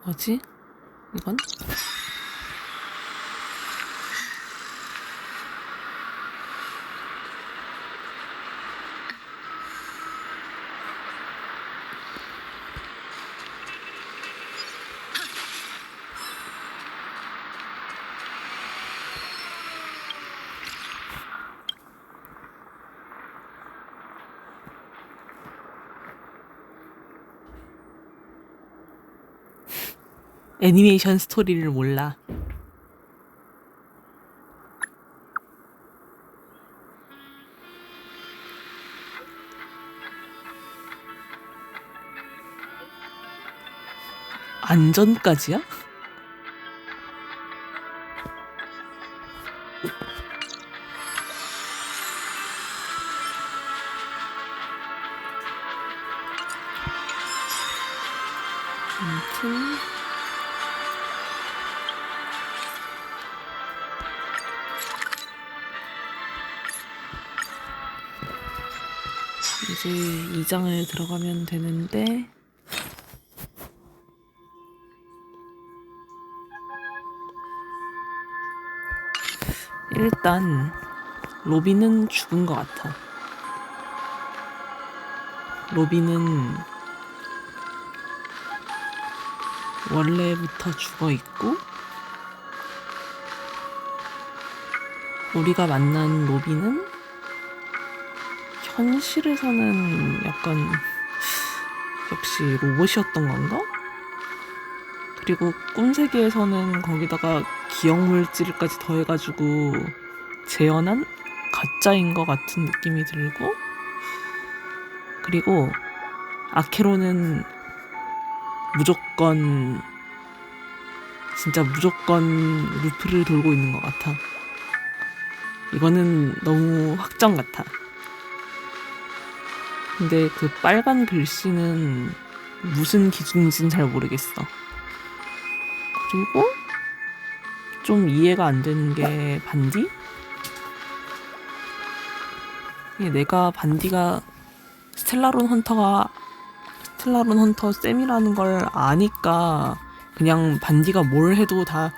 뭐지? 이건? 애니메이션 스토리를 몰라. 안전까지야? 아무튼 이제 2장을 들어가면 되는데 일단 로비는 죽은 것 같아. 로비는 원래부터 죽어 있고 우리가 만난 로비는 현실에서는 약간 역시 로봇이었던 건가? 그리고 꿈세계에서는 거기다가 기억물질까지 더해가지고 재현한 가짜인 것 같은 느낌이 들고, 그리고 아케로는 진짜 무조건 루프를 돌고 있는 것 같아. 이거는 너무 확정 같아. 근데 그 빨간 글씨는 무슨 기준인지는 잘 모르겠어. 그리고 좀 이해가 안 되는 게 반디? 내가 반디가 스텔라론 헌터 쌤이라는 걸 아니까 그냥 반디가 뭘 해도 다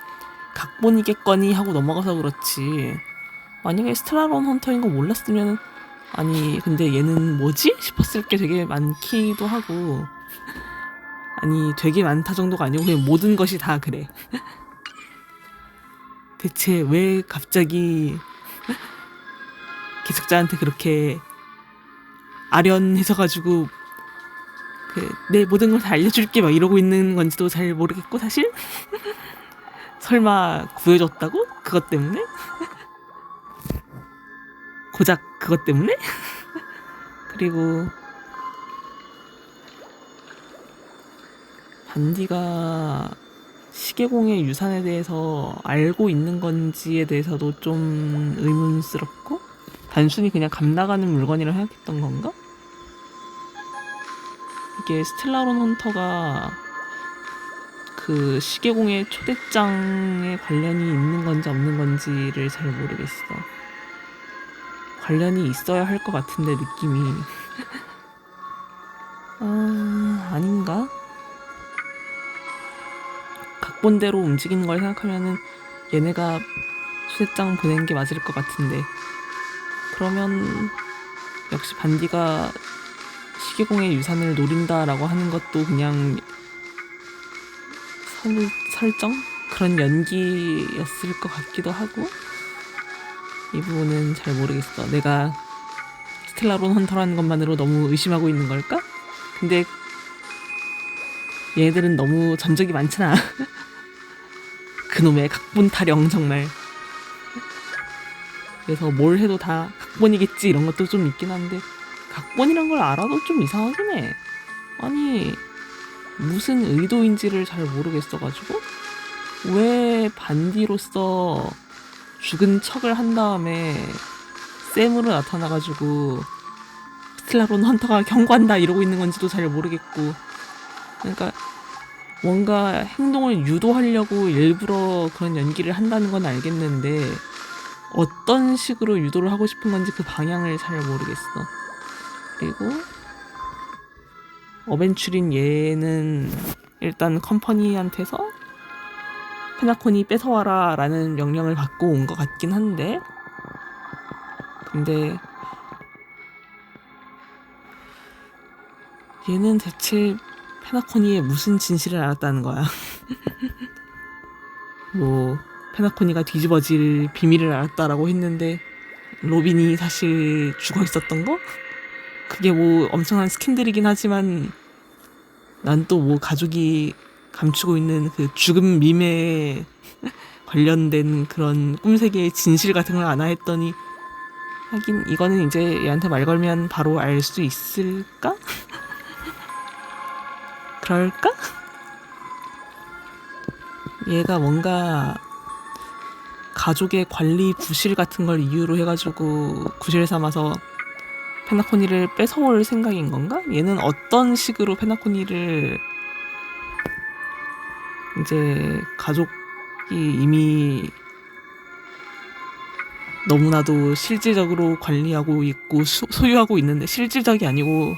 각본이겠거니 하고 넘어가서 그렇지. 만약에 스텔라론 헌터인 거 몰랐으면 아니 근데 얘는 뭐지? 싶었을 게 되게 많기도 하고, 아니 되게 많다 정도가 아니고 그냥 모든 것이 다 그래. 대체 왜 갑자기 개척자한테 그렇게 아련해져가지고 내 모든 걸 다 알려줄게 막 이러고 있는 건지도 잘 모르겠고, 사실 설마 구해줬다고? 그것 때문에? 고작 그것 때문에? 그리고 반디가 시계공의 유산에 대해서 알고 있는 건지에 대해서도 좀 의문스럽고, 단순히 그냥 감 나가는 물건이라 생각했던 건가? 이게 스텔라론 헌터가 그 시계공의 초대장에 관련이 있는 건지 없는 건지를 잘 모르겠어. 관련이 있어야 할 것 같은데 느낌이 아닌가? 각본대로 움직이는 걸 생각하면은 얘네가 초대장 보낸 게 맞을 것 같은데, 그러면 역시 반디가 시계공의 유산을 노린다라고 하는 것도 그냥 설정? 그런 연기였을 것 같기도 하고, 이 부분은 잘 모르겠어. 내가 스텔라론 헌터라는 것만으로 너무 의심하고 있는 걸까? 근데 얘네들은 너무 전적이 많잖아. 그놈의 각본 타령 정말. 그래서 뭘 해도 다 각본이겠지 이런 것도 좀 있긴 한데, 각본이란 걸 알아도 좀 이상하긴 해. 아니 무슨 의도인지를 잘 모르겠어가지고 왜 반디로서 죽은 척을 한 다음에 샘으로 나타나가지고 스텔라론 헌터가 경고한다 이러고 있는 건지도 잘 모르겠고, 그러니까 뭔가 행동을 유도하려고 일부러 그런 연기를 한다는 건 알겠는데 어떤 식으로 유도를 하고 싶은 건지 그 방향을 잘 모르겠어. 그리고 어벤츄린 얘는 일단 컴퍼니한테서 페나콘이 뺏어와라 라는 명령을 받고 온 것 같긴 한데, 근데 얘는 대체 페나코니의 무슨 진실을 알았다는 거야. 뭐 페나코니가 뒤집어질 비밀을 알았다라고 했는데 로빈이 사실 죽어 있었던 거? 그게 뭐 엄청난 스캔들이긴 하지만 난 또 뭐 가족이 감추고 있는 그 죽음 밈에 관련된 그런 꿈세계의 진실 같은 걸 아나 했더니, 하긴 이거는 이제 얘한테 말 걸면 바로 알 수 있을까? 그럴까? 얘가 뭔가 가족의 관리 부실 같은 걸 이유로 해가지고 구실 삼아서 페나코니를 뺏어올 생각인 건가? 얘는 어떤 식으로 페나코니를, 이제 가족이 이미 너무나도 실질적으로 관리하고 있고 소유하고 있는데, 실질적이 아니고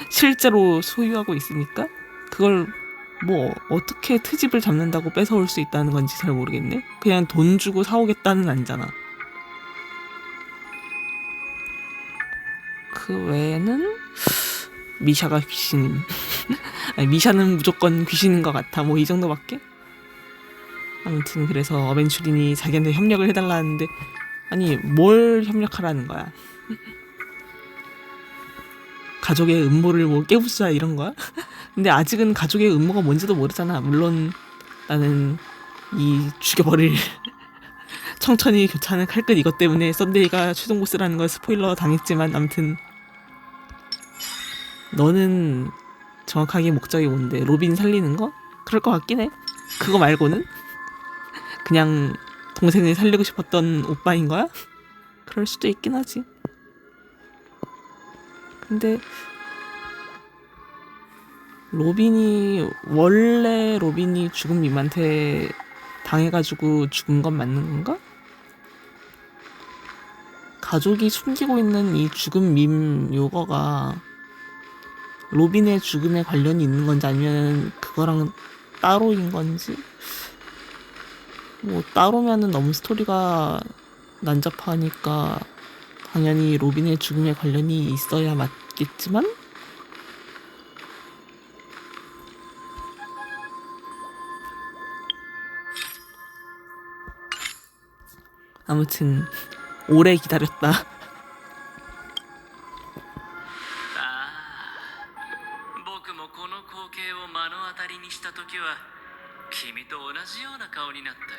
실제로 소유하고 있으니까 그걸 뭐 어떻게 트집을 잡는다고 뺏어올 수 있다는 건지 잘 모르겠네. 그냥 돈 주고 사오겠다는 아니잖아. 그 외에는 미샤가 귀신임. 아니, 미샤는 무조건 귀신인 것 같아. 뭐 이 정도밖에? 아무튼 그래서 어벤츄린이 자기한테 협력을 해달라는데, 아니 뭘 협력하라는 거야? 가족의 음모를 뭐 깨부수자 이런 거야? 근데 아직은 가족의 음모가 뭔지도 모르잖아. 물론 나는 이 죽여버릴 청천이 교차하는 칼끝 이것 때문에 썬데이가 최종 보스라는 걸 스포일러 당했지만, 아무튼 너는 정확하게 목적이 뭔데? 로빈 살리는 거? 그럴 것 같긴 해. 그거 말고는? 그냥 동생을 살리고 싶었던 오빠인 거야? 그럴 수도 있긴 하지. 근데 원래 로빈이 죽은 밈한테 당해가지고 죽은 건 맞는 건가? 가족이 숨기고 있는 이 죽은 밈 요거가 로빈의 죽음에 관련이 있는 건지 아니면 그거랑 따로인 건지. 뭐 따로면은 너무 스토리가 난잡하니까 당연히 로빈의 죽음에 관련이 있어야 맞겠지만, 아무튼 오래 기다렸다. 僕もこの光景を目の当たりにした時は君と同じような顔になったよ。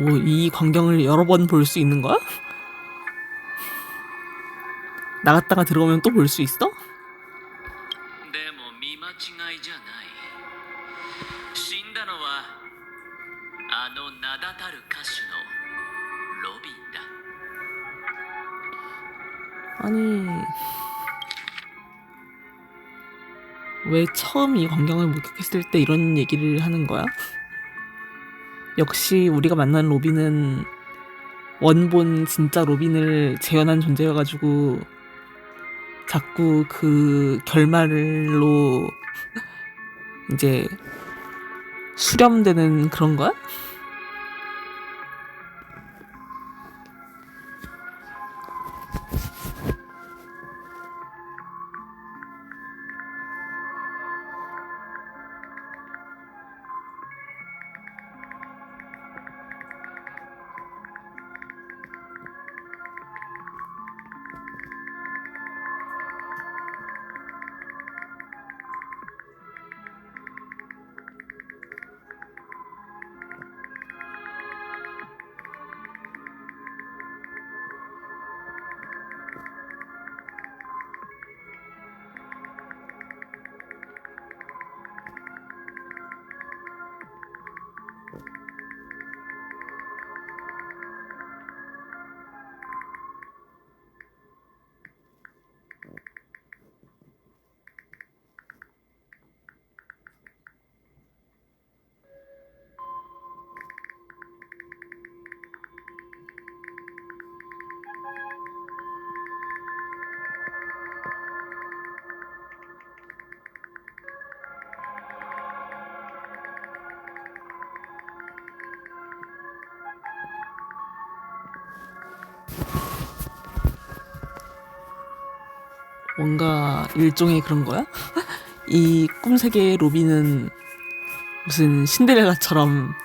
뭐 이 광경을 여러 번 볼 수 있는 거야? 나갔다가 들어오면 또 볼 수 있어? でも見間違いじゃない。死んだのはあの名だたる歌手のロビンだ。 아니, 왜 처음 이 광경을 목격했을 때 이런 얘기를 하는 거야? 역시 우리가 만난 로빈은 원본 진짜 로빈을 재현한 존재여가지고 자꾸 그 결말로 이제 수렴되는 그런 거야? 뭔가 일종의 그런 거야? 이 꿈세계의 로비는 무슨 신데렐라처럼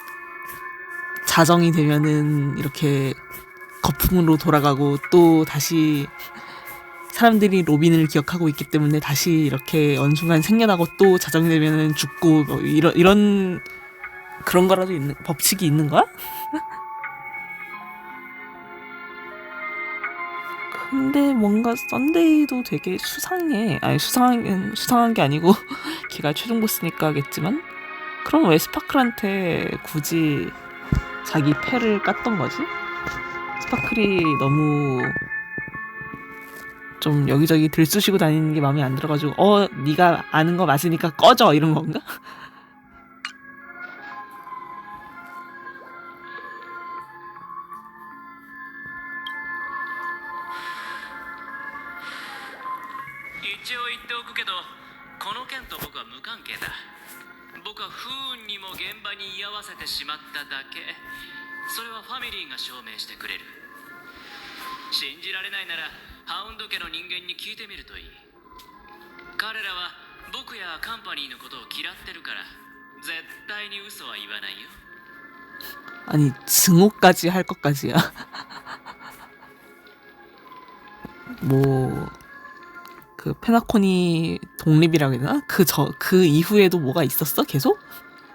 자정이 되면은 이렇게 거품으로 돌아가고 또 다시 사람들이 로빈을 기억하고 있기 때문에 다시 이렇게 어느 순간 생겨나고 또 자정이 되면은 죽고 뭐 이런 그런 거라도 있는 법칙이 있는 거야? 근데 뭔가 썬데이도 되게 수상해. 아니 수상한 게 아니고 걔가 최종 보스니까겠지만 그럼 왜 스파클한테 굳이 자기 패를 깠던 거지? 스파클이 너무 좀 여기저기 들쑤시고 다니는 게 마음에 안 들어가지고 네가 아는 거 맞으니까 꺼져 이런 건가? 一応言っておくけど、この件と僕は無関係だ。僕は不運にも現場に居合わせてしまっただけ。それはファミリーが証明してくれる。信じられないならハウンド家の人間に聞いてみるといい。彼らは僕やカンパニーのことを嫌ってるから絶対に嘘は言わないよ。 아니 증오까지 할 것까지야. 뭐 그 페나코니 독립이라고 해야 되나? 그 이후에도 뭐가 있었어? 계속?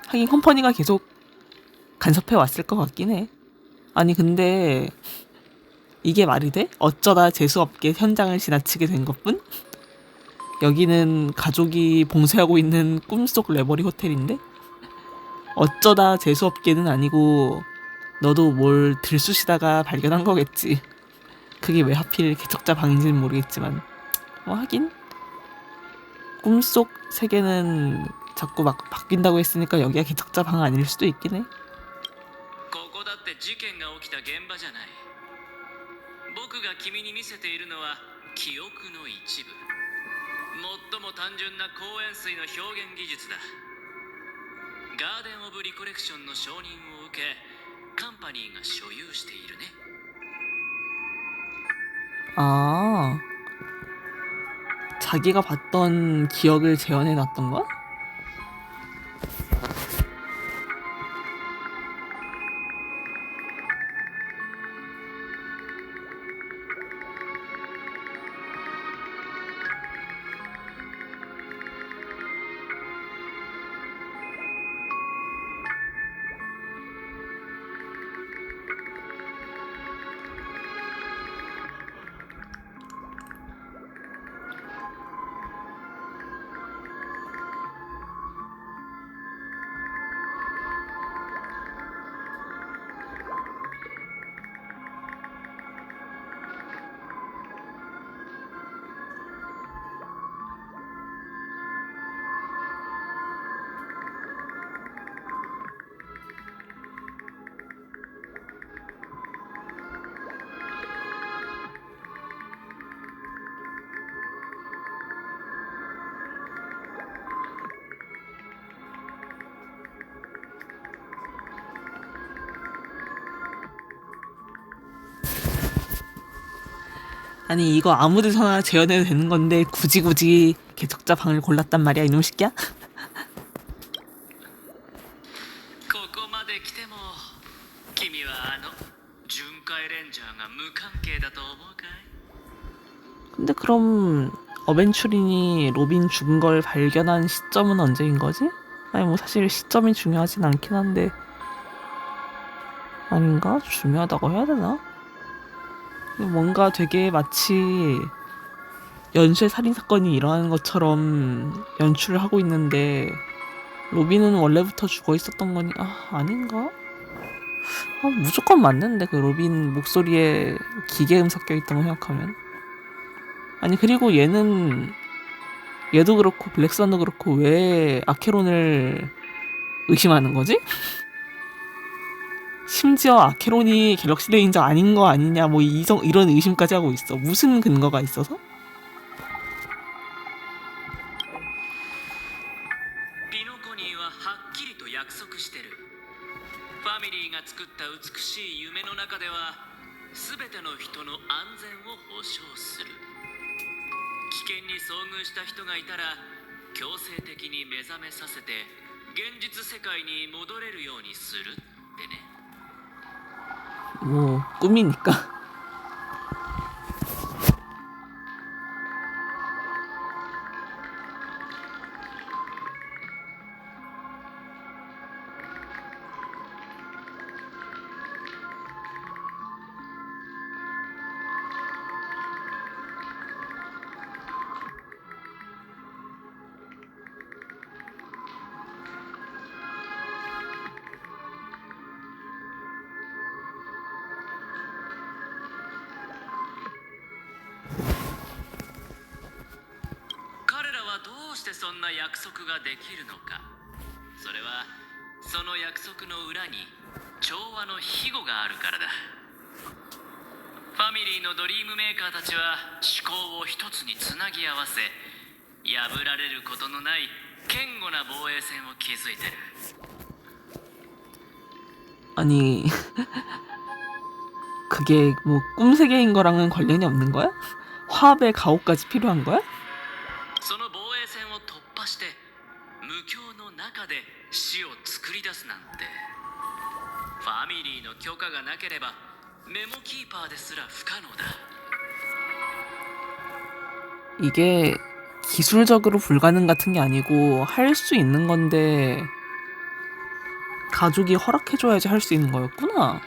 하긴 컴퍼니가 계속 간섭해 왔을 것 같긴 해. 아니 근데 이게 말이 돼? 어쩌다 재수없게 현장을 지나치게 된 것뿐? 여기는 가족이 봉쇄하고 있는 꿈속 레버리 호텔인데? 어쩌다 재수없게는 아니고 너도 뭘 들쑤시다가 발견한 거겠지. 그게 왜 하필 개척자 방인지는 모르겠지만 뭐 하긴 꿈속 세계는 자꾸 막 바뀐다고 했으니까 여기가 개척자 방 아닐 수도 있긴 해. ここだって事件が起きた現場じゃない。僕が君に見せているのは記憶の一部。最も単純な光塩水の表現技術だ。ガーデン・オブ・リコレクションの承認を受けカンパニーが所有しているね。 아, 자기가 봤던 기억을 재현해 놨던 거야? 아니 이거 아무 데서나 재현해도 되는 건데 굳이 개척자 방을 골랐단 말이야 이놈 새끼야? ここまで来ても君は巡回レンジャーが無関係だと思うかい？ 근데 그럼 어벤츄린이 로빈 죽은 걸 발견한 시점은 언제인 거지? 아니 뭐 사실 시점이 중요하진 않긴 한데 아닌가? 중요하다고 해야 되나? 뭔가 되게 마치 연쇄 살인 사건이 일어나는 것처럼 연출을 하고 있는데 로빈은 원래부터 죽어 있었던 거니 아닌가? 무조건 맞는데 그 로빈 목소리에 기계음 섞여 있던 거 생각하면 아니 그리고 얘도 그렇고 블랙선도 그렇고 왜 아케론을 의심하는 거지? 심지어 아케론이 갤럭시 레인저 아닌 거 아니냐 뭐 이런 의심까지 하고 있어. 무슨 근거가 있어서? ピノコニーははっきりと約束してる。ファミリーが作った美しい夢の中では全ての人の安全を保証する。危険に遭遇した人がいたら強制的に目覚めさせて現実世界に戻れるようにするってね。 뭐 꿈이니까.彼らはどうしてそんな約束ができるのか。それはその約束の裏に調和の庇護があるからだ。ファミリーのドリームメーカーたちは思考を一つにつなぎ合わせ、破られることのない堅固な防衛線を築いてる。 아니 그게 뭐 꿈세계인 거랑은 관련이 없는 거야? 화합의 가오까지 필요한 거야? その防衛線を突破して無境の中で死を作り出すなんて、ファミリーの許可がなければメモキーパーですら不可能だ。 이게 기술적으로 불가능 같은 게 아니고 할 수 있는 건데 가족이 허락해줘야지 할 수 있는 거였구나.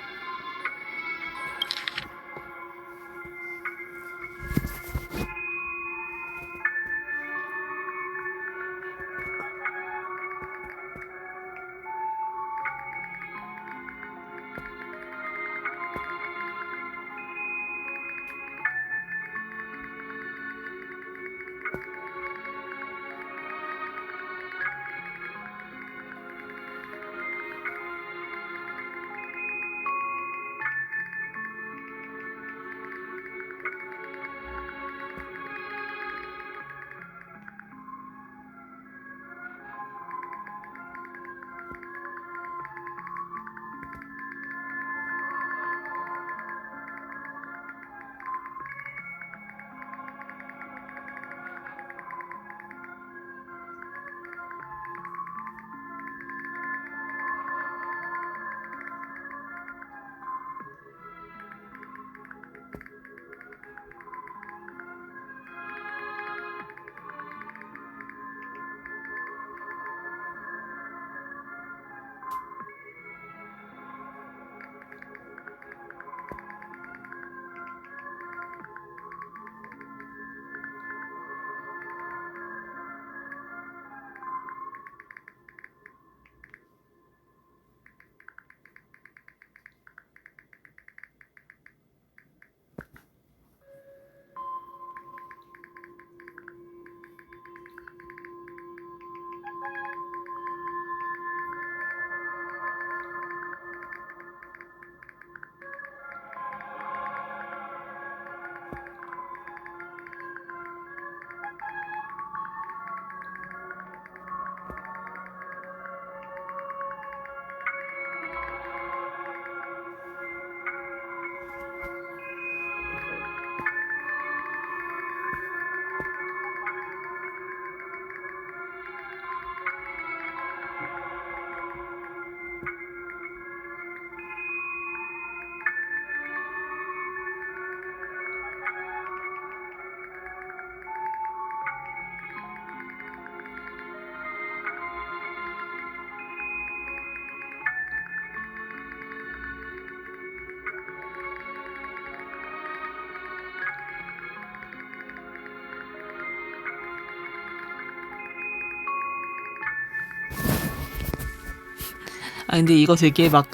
아 근데 이거 되게 막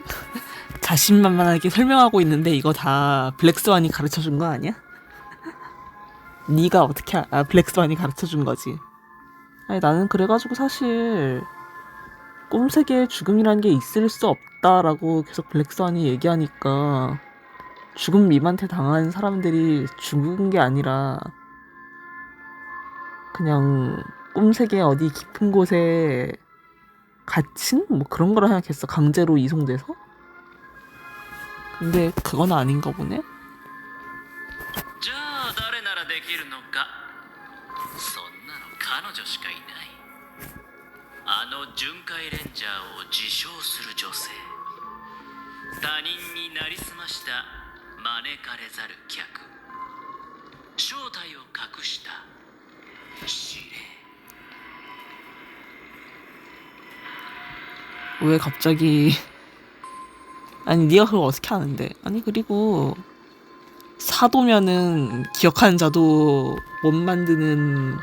자신만만하게 설명하고 있는데 이거 다 블랙스완이 가르쳐준 거 아니야? 네가 어떻게 알아? 블랙스완이 가르쳐준 거지. 아니 나는 그래가지고 사실 꿈세계에 죽음이라는 게 있을 수 없다라고 계속 블랙스완이 얘기하니까 죽음 밈한테 당한 사람들이 죽은 게 아니라 그냥 꿈세계 어디 깊은 곳에 갇힌? 뭐 그런 거라 생각했어. 강제로 이송돼서? 근데 그건 아닌가 보네? じゃあ誰ならできるのか。そんなの彼女しかいない。あの巡回レンジャーを自称する女性、他人になりすました招かれざる客、正体を隠した司令。 왜 갑자기 아니 네가 그걸 어떻게 아는데? 아니 그리고 사도면은 기억하는 자도 못 만드는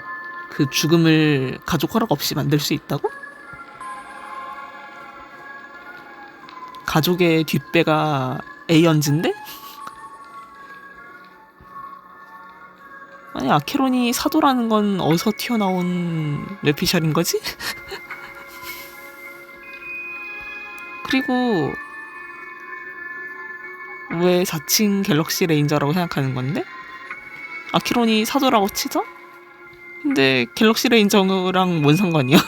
그 죽음을 가족 허락 없이 만들 수 있다고? 가족의 뒷배가 에이언즈인데? 아니 아케론이 사도라는 건 어디서 튀어나온 뇌피셜인 거지? 그리고 왜 자칭 갤럭시 레인저라고 생각하는 건데? 아케론이 사도라고 치자? 근데 갤럭시 레인저랑 뭔 상관이야? ア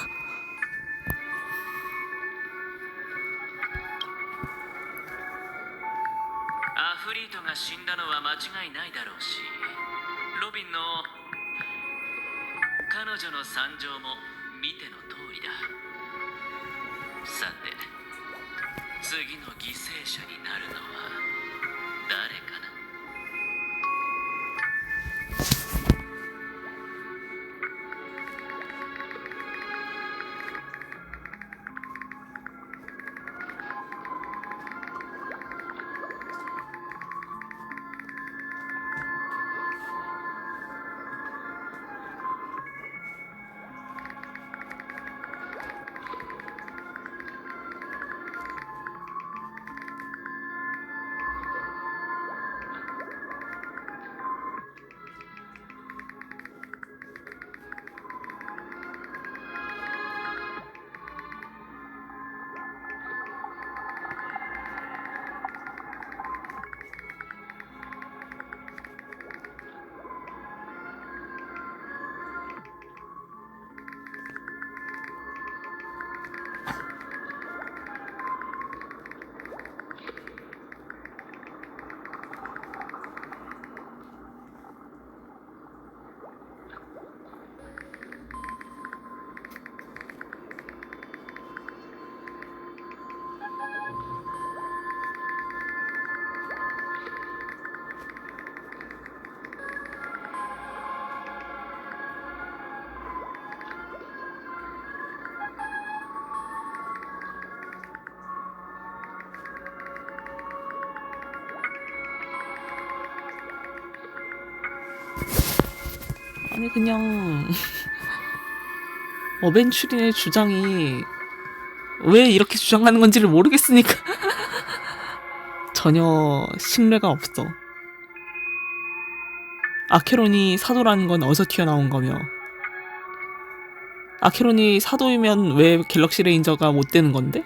フリートが死んだのは間違いないだろうし、ロビンの彼女の惨状も見ての通りだ。さて、次の犠牲者になるのは誰かな。아니 그냥 어벤츄린의 주장이 왜 이렇게 주장하는 건지를 모르겠으니까 전혀 신뢰가 없어. 아케론이 사도라는 건 어디서 튀어나온 거며, 아케론이 사도이면 왜 갤럭시 레인저가 못 되는 건데?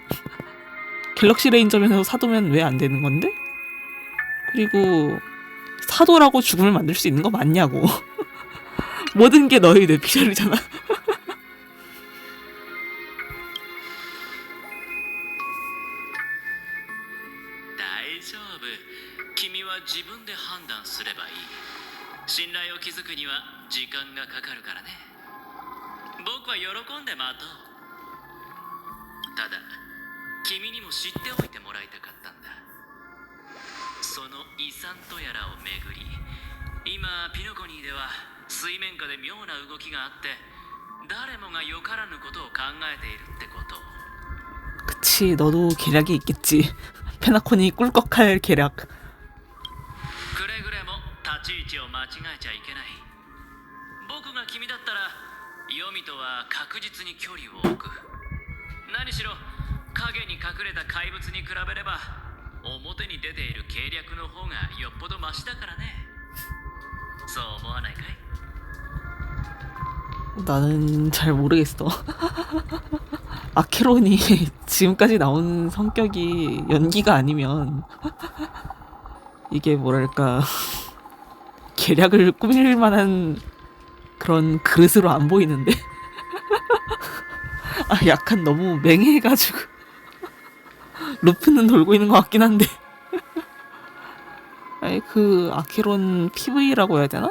갤럭시 레인저면서 사도면 왜 안 되는 건데? 그리고 사도라고 죽음을 만들 수 있는 거 맞냐고. 모든 게 너의 뇌피셜이잖아. 大丈夫。君は自分で判断すればいい。信頼を築くには時間がかかるからね。僕は喜んで待とう。ただ、君にも知っておいてもらいたかったんだ。その遺産とやらをめぐり、今ピノコニーでは水面下で妙な動きがあって、誰もがよからぬことを考えているってこと。 그치, 너도 계략이 있겠지. 페나콘이 꿀꺽할 계략. くれぐれも立ち位置を間違えちゃいけない。僕が君だったらヨミとは確実に距離を置く。何しろ影に隠れた怪物に比べれば表に出ている計略の方がよっぽどマシだからね。そう思わないかい？ 나는 잘 모르겠어. 아케론이 지금까지 나온 성격이 연기가 아니면 이게 뭐랄까 계략을 꾸밀 만한 그런 그릇으로 안 보이는데. 아 약간 너무 맹해가지고 루프는 돌고 있는 것 같긴 한데. 아니 그 아케론 PV라고 해야 되나?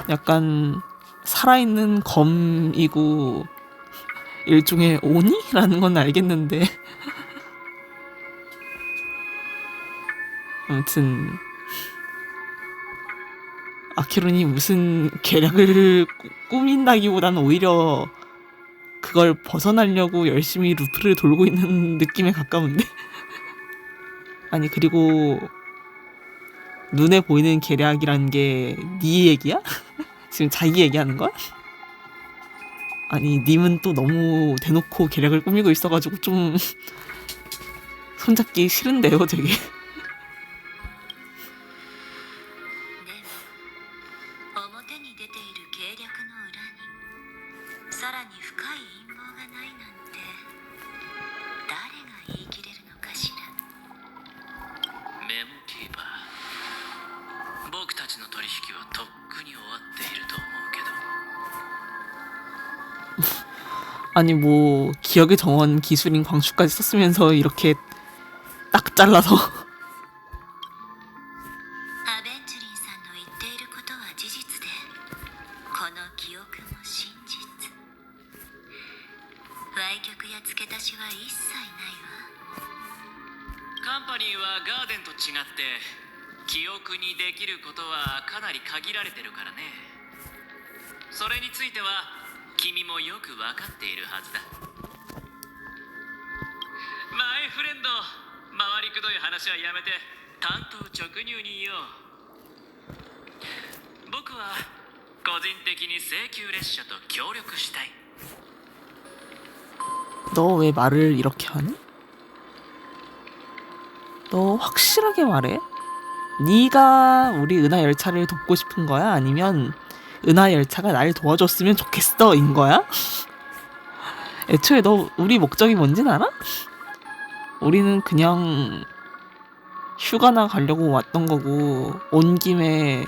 약간 살아있는 검이고 일종의 오니라는 건 알겠는데 아무튼 아키론이 무슨 계략을 꾸민다기보다는 오히려 그걸 벗어나려고 열심히 루트를 돌고 있는 느낌에 가까운데 아니 그리고 눈에 보이는 계략이란 게 네 얘기야? 지금 자기 얘기하는 거야? 아니 님은 또 너무 대놓고 계략을 꾸미고 있어가지고 좀 손잡기 싫은데요 되게. でも表に出ている計略の裏にさらに深い陰謀がないなんて誰が言い切れるのかしら。メモキーパー、僕たちの取引はとっくに終わっていると思うけど。 아니 뭐 기억의 정원 기술인 광축까지 썼으면서 이렇게 딱 잘라서 アベンチュリンさんの言っていることは事実で、この記憶も真実。歪曲や付け足しは一切ないわ。カンパニーはガーデンと違って記憶にできることはかなり限られてるからね。それについては君もよく分かっているはずだ。マイフレンド、回りくどい話はやめて単刀直入に言おう。僕は個人的に請求列車と協力したい。 너 왜 말을 이렇게 하니? 너 확실하게 말해. 네가 우리 은하 열차를 돕고 싶은 거야? 아니면 은하 열차가 날 도와줬으면 좋겠어 인 거야? 애초에 너 우리 목적이 뭔진 알아? 우리는 그냥 휴가나 가려고 왔던 거고 온 김에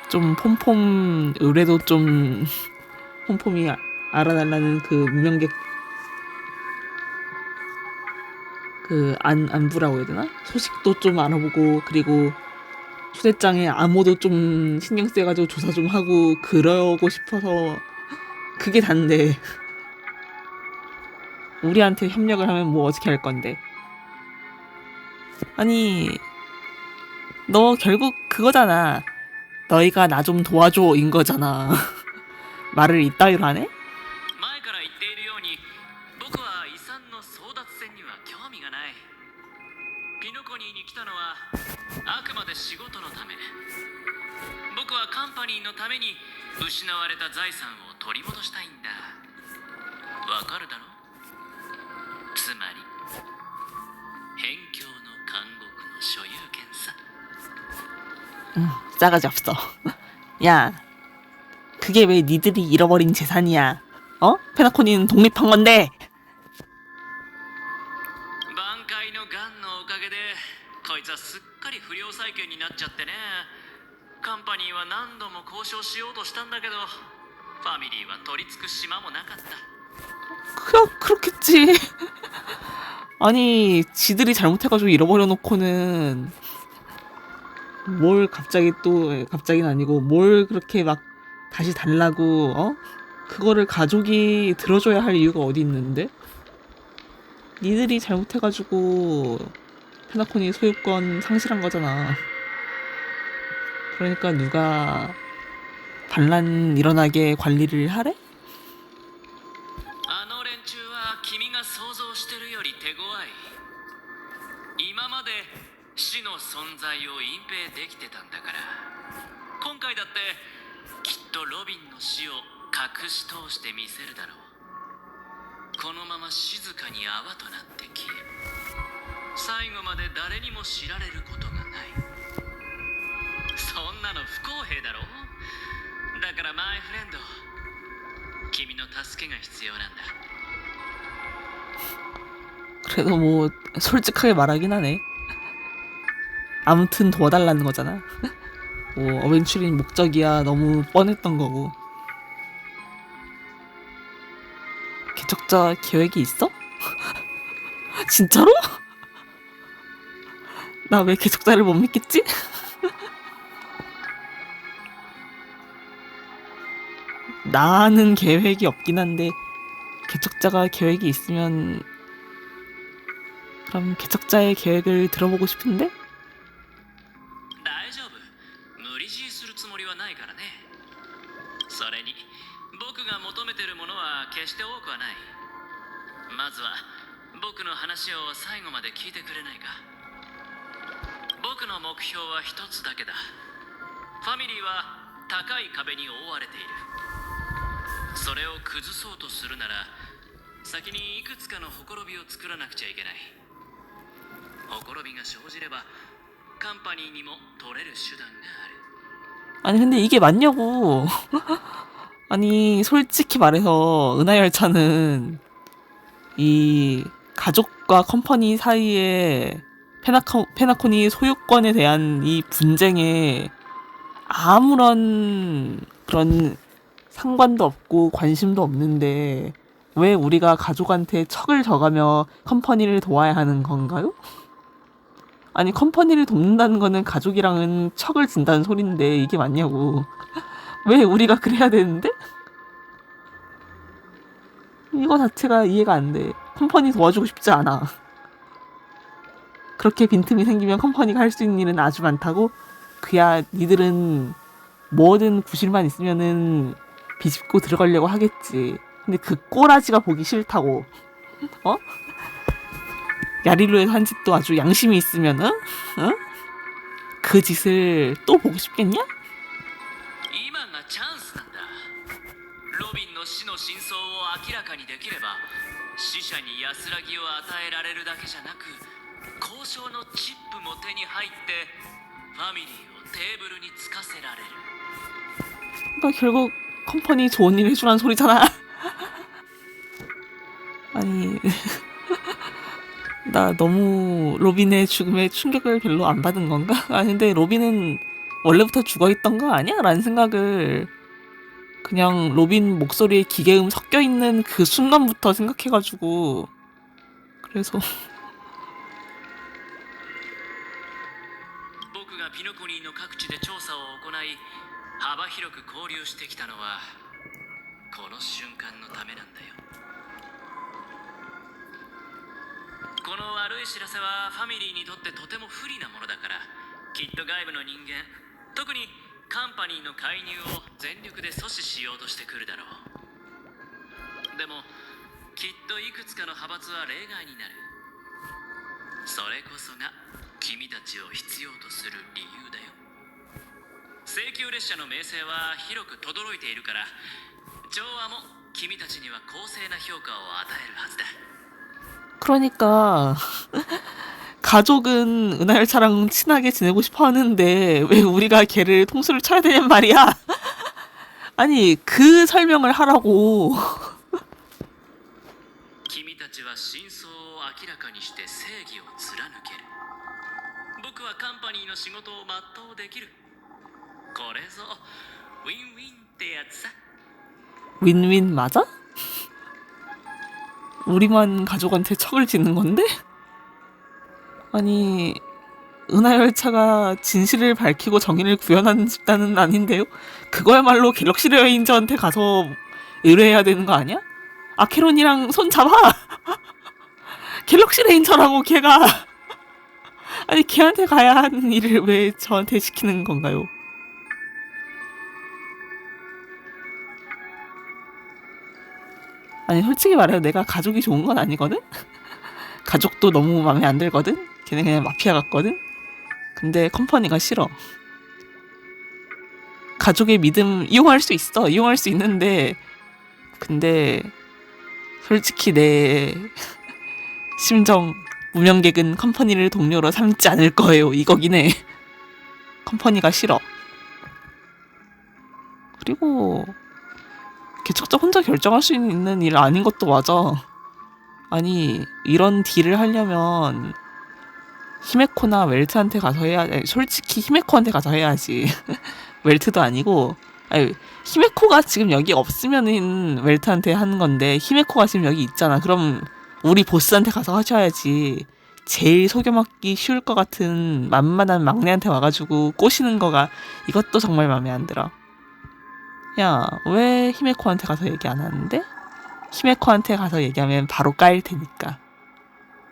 좀 폼폼 의뢰도 좀 폼폼이 알아달라는 그 무명객 그 안부라고 해야 되나? 소식도 좀 알아보고 그리고 휴대장에 암호도 좀 신경 쓰여가지고 조사 좀 하고 그러고 싶어서 그게 단데 우리한테 협력을 하면 뭐 어떻게 할 건데. 아니 너 결국 그거잖아. 너희가 나 좀 도와줘 인 거잖아. 말을 이따위로 하네? 前から言っているように僕は遺産の争奪戦には興味がない。ピノコニーに来たのはあくまで仕事のため。僕はカンパニーのために失われた財産を取り戻したいんだ。わかるだろ？つまり辺境の監獄の所有権さ。 싸가지 없어. 야, 그게 왜 니들이 잃어버린 재산이야? 어? 페나코니는 독립한 건데. 挽回のガンのおかげでこいつはすっかり不良債権になっちゃってね。カンパニーは何度も交渉しようとしたんだけどファミリーは取り付く島もなかった。 그렇겠지. 아니, 지들이 잘못해가지고 잃어버려 놓고는 뭘 갑자기 또 갑자기는 아니고 뭘 그렇게 막 다시 달라고 어? 그거를 가족이 들어줘야 할 이유가 어디 있는데? 니들이 잘못해가지고 페나코니 소유권 상실한 거잖아. 그러니까 누가 반란 일어나게 관리를 하래? あの連中は君が想像してるより手強い。今まで死の存在を隠蔽できてたんだから。今回だってきっとロビンの死を隠し通してみせるだろう。このまま静かに泡となって消え、最後まで誰にも知られることがない。そんなの不公平だろう。だからマイフレンド、君の助けが必要なんだ。 그래도 뭐 솔직하게 말하긴 하네. 아무튼 도와달라는 거잖아. 뭐 어벤츄린 목적이야 너무 뻔했던 거고. 개척자 계획이 있어? 진짜로? 나 왜 개척자를 못 믿겠지? 나는 계획이 없긴 한데 개척자가 계획이 있으면 그럼 개척자의 계획을 들어보고 싶은데? 大丈夫、無理強いするつもりはないからね。それに僕が求めてるものは決して多くはない。まずは僕の話を最後まで聞いてくれないか。僕の目標は一つだけだ。ファミリーは高い壁に覆われている。それを崩そうとするなら先にいくつかのほころびを作らなくちゃいけない。ほころびが生じればカンパニーにも取れる手段がある。 아니 근데 이게 맞냐고. 아니 솔직히 말해서 은하열차는 이 가족과 컴퍼니 사이에 페나콘이 소유권에 대한 이 분쟁에 아무런 그런 상관도 없고 관심도 없는데 왜 우리가 가족한테 척을 져가며 컴퍼니를 도와야 하는 건가요? 아니 컴퍼니를 돕는다는 거는 가족이랑은 척을 진다는 소린데 이게 맞냐고. 왜 우리가 그래야 되는데? 이거 자체가 이해가 안 돼. 컴퍼니 도와주고 싶지 않아. 그렇게 빈틈이 생기면 컴퍼니가 할 수 있는 일은 아주 많다고? 그야 니들은 뭐든 구실만 있으면은 비집고 들어가려고 하겠지. 근데 그 꼬라지가 보기 싫다고. 어? 야리로에서 한 짓도 아주 양심이 있으면은 그 짓을 또 보고 싶겠냐? 今がチャンスなんだ。ロビンの死の真相を明らかにできれば死者に安らぎを与えられるだけじゃなく交渉のチップも手に入ってファミリーをテーブルにつかせられる。 그러니까 결국 컴퍼니 좋은 일 해주란 소리잖아. 아니 나 너무 로빈의 죽음에 충격을 별로 안 받은 건가? 아니 근데 로빈은 원래부터 죽어있던 거 아니야? 라는 생각을 그냥 로빈 목소리에 기계음 섞여있는 그 순간부터 생각해가지고 그래서 僕がピノコニーの各地で調査を行い幅広く交流してきたのはこの瞬間のためなんだよ。この悪い知らせはファミリーにとってとても不利なものだからきっと外部の人間特にカンパニーの介入を全力で阻止しようとしてくるだろう。でもきっといくつかの派閥は例外になる。それこそが君たちを必要とする理由だよ。請求列車の名声は広く轟いているから調和も君たちには公正な評価を与えるはずだ。 그러니까 가족은 은하열차랑 친하게 지내고 싶어 하는데 왜 우리가 걔를 통수를 쳐야 되냔 말이야. 아니 그 설명을 하라고. 君たちは真相を明らかにして正義を貫ける。僕はカンパニーの仕事を全うできる。これぞウィンウィンってやつさ。 윈윈 맞아? 우리만 가족한테 척을 지는 건데? 아니 은하열차가 진실을 밝히고 정의를 구현하는 집단은 아닌데요? 그거야말로 갤럭시 레인저한테 가서 의뢰해야 되는 거 아니야? 아케론이랑 손 잡아! 갤럭시 레인저라고 걔가. 아니 걔한테 가야 하는 일을 왜 저한테 시키는 건가요? 아니 솔직히 말해요. 내가 가족이 좋은 건 아니거든? 가족도 너무 마음에 안 들거든? 걔네 그냥 마피아 같거든? 근데 컴퍼니가 싫어. 가족의 믿음 이용할 수 있어. 이용할 수 있는데 근데 솔직히 내 심정 무명객은 컴퍼니를 동료로 삼지 않을 거예요. 이거긴 해. 컴퍼니가 싫어. 그리고 개척자 혼자 결정할 수 있는 일 아닌 것도 맞아. 아니 이런 딜을 하려면 히메코나 웰트한테 가서 해야. 아니, 솔직히 히메코한테 가서 해야지. 웰트도 아니고. 아니 히메코가 지금 여기 없으면은 웰트한테 하는 건데 히메코가 지금 여기 있잖아. 그럼 우리 보스한테 가서 하셔야지. 제일 속여먹기 쉬울 것 같은 만만한 막내한테 와가지고 꼬시는 거가 이것도 정말 마음에 안 들어. 야, 왜 히메코한테 가서 얘기 안 하는데? 히메코한테 가서 얘기하면 바로 까일 테니까.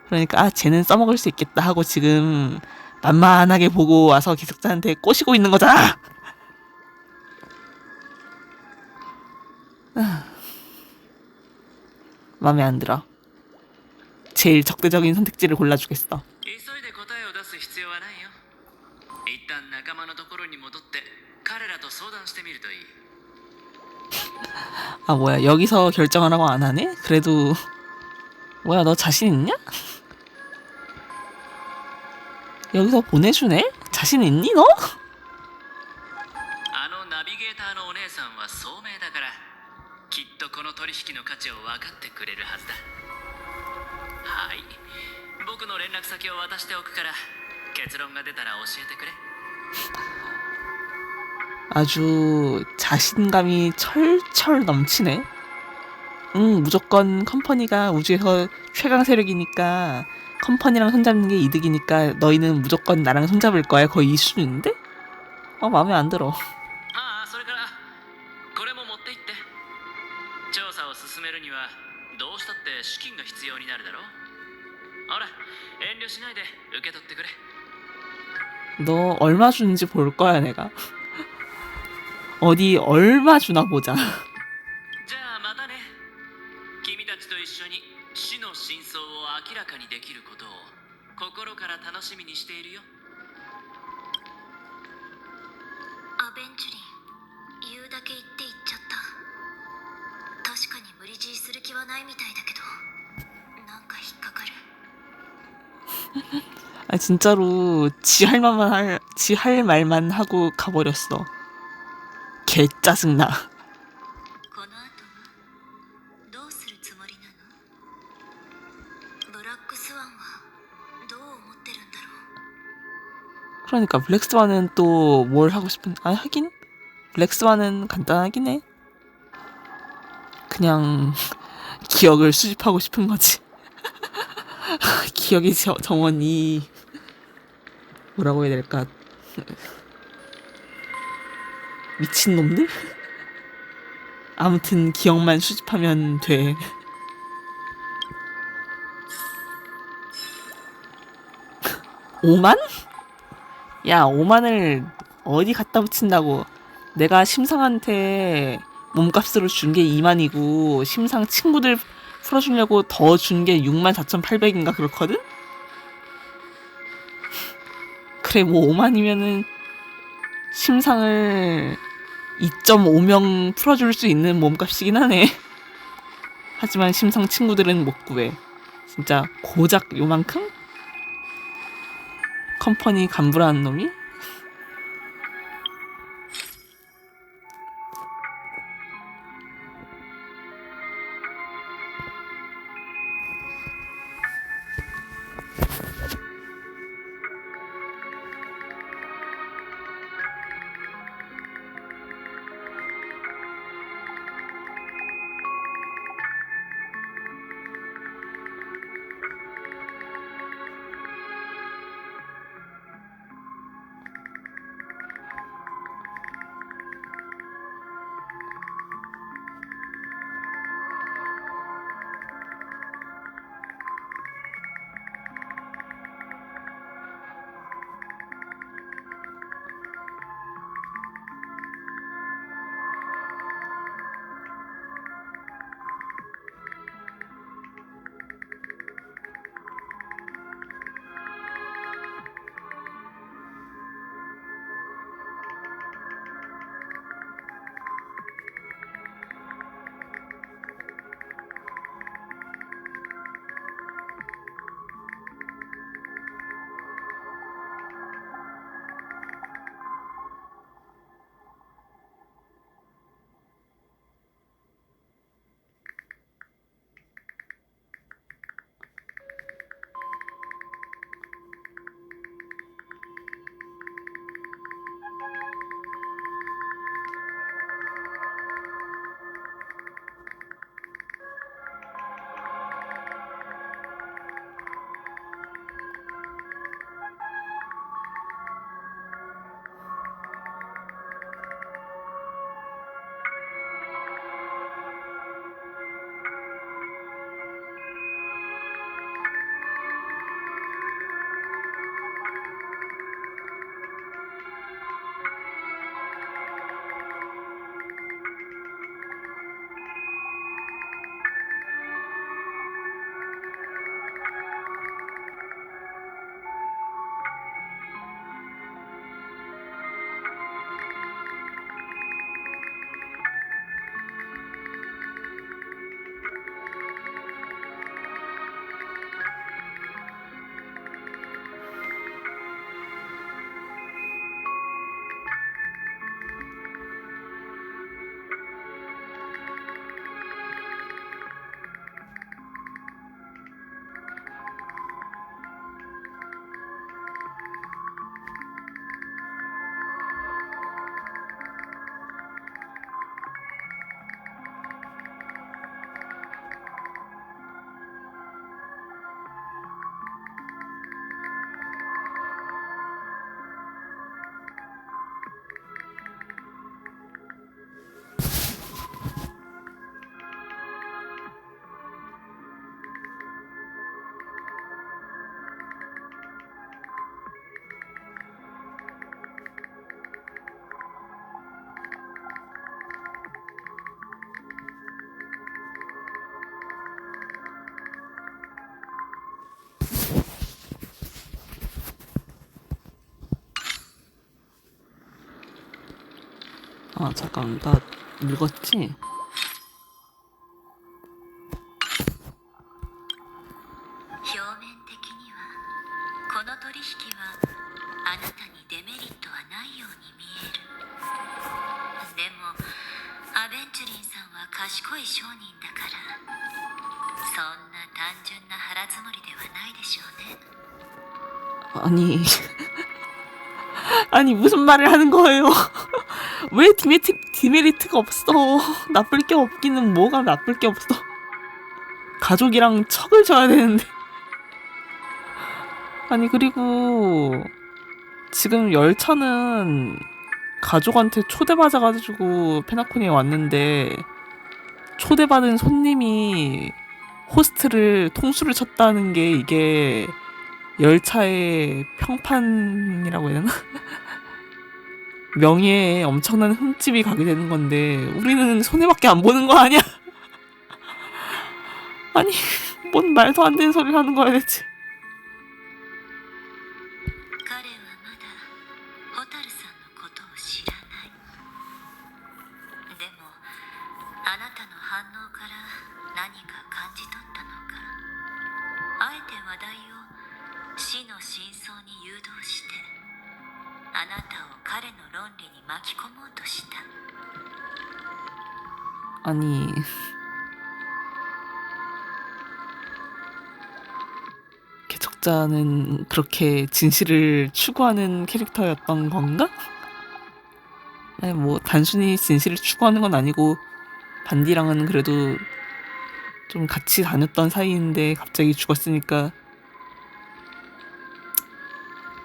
그러니까 아, 쟤는 써먹을 수 있겠다 하고 지금 만만하게 보고 와서 기숙사한테 꼬시고 있는 거잖아. 마음에 안 들어. 제일 적대적인 선택지를 골라주겠어. 急いで答えを出す必要はないよ。一旦仲間のところに戻って彼らと相談してみるといい。 아, 뭐야, 여기서 결정하라고 안 하네? 그래도 뭐야, 너 자신 있냐? 여기서 보내주네? 자신 있니 너? あのナビゲーターのお姉さんは聡明だからきっとこの取引の価値を分かってくれるはずだ。はい、僕の連絡先を渡しておくから結論が出たら教えてくれ。 아주 자신감이 철철 넘치네. 응, 무조건 컴퍼니가 우주에서 최강 세력이니까 컴퍼니랑 손잡는 게 이득이니까 너희는 무조건 나랑 손잡을 거야. 거의 이 수준인데? 마음에 안 들어. ああ、それからこれも持って行って。調査を進めるにはどうしたって資金が必要になるだろう。ほら、遠慮しないで受け取ってくれ。 너 얼마 주는지 볼 거야, 내가. 어디 얼마 주나 보자. じゃあまたね。君たちと一緒に死の真相を明らかにできることを心から楽しみにしているよ。アベンチュリン、言うだけ言って言っちゃった。確かに無理強いする気はないみたいだけど、なんか引っかかる。 아, 진짜로 지 할 말만 하고 가버렸어. 개 짜증나. この後はどうするつもりなの？ブラックスワンはどう思ってるんだろう。 그러니까 블랙스완은 또 뭘 하고 싶은? 아, 하긴 블랙스완은 간단하긴 해. 그냥 기억을 수집하고 싶은 거지. 기억의 정원이 뭐라고 해야 될까? 미친놈들? 아무튼 기억만 수집하면 돼. (5만) 야, 5만을 어디 갖다 붙인다고. 내가 심상한테 몸값으로 준 게 2만이고 심상 친구들 풀어주려고 더 준 게 64,800인가 그렇거든? 그래, 뭐 5만이면은 심상을 2.5명 풀어줄 수 있는 몸값이긴 하네. 하지만 심상 친구들은 못 구해. 진짜 고작 요만큼? 컴퍼니 간부라는 놈이? 아 잠깐 나 읽었지? 表面的にはこの取引はあなたにデメリットはないように見える。でもアベンチュリンさんは賢い商人だからそんな単純な腹積もりではないでしょうね。 아니 아니 무슨 말을 하는 거예요? 왜 디메리트가 없어? 나쁠 게 없기는 뭐가 나쁠 게 없어? 가족이랑 척을 져야 되는데. 아니 그리고 지금 열차는 가족한테 초대받아가지고 페나코니에 왔는데 초대받은 손님이 호스트를 통수를 쳤다는 게 이게 열차의 평판이라고 해야 되나? 명예에 엄청난 흠집이 가게 되는 건데 우리는 손해밖에 안 보는 거 아니야? 아니 뭔 말도 안 되는 소리를 하는 거야 대체. 彼はまだホタルさんのことを知らない。でもあなたの反応から何か感じ取ったのか、あえて話題を死の真相に誘導してあなたを彼の論理に巻き込もうとした。 아니 개척자는 그렇게 진실을 추구하는 캐릭터였던 건가? 아니 뭐 단순히 진실을 추구하는 건 아니고 반디랑은 그래도 좀 같이 다녔던 사이인데 갑자기 죽었으니까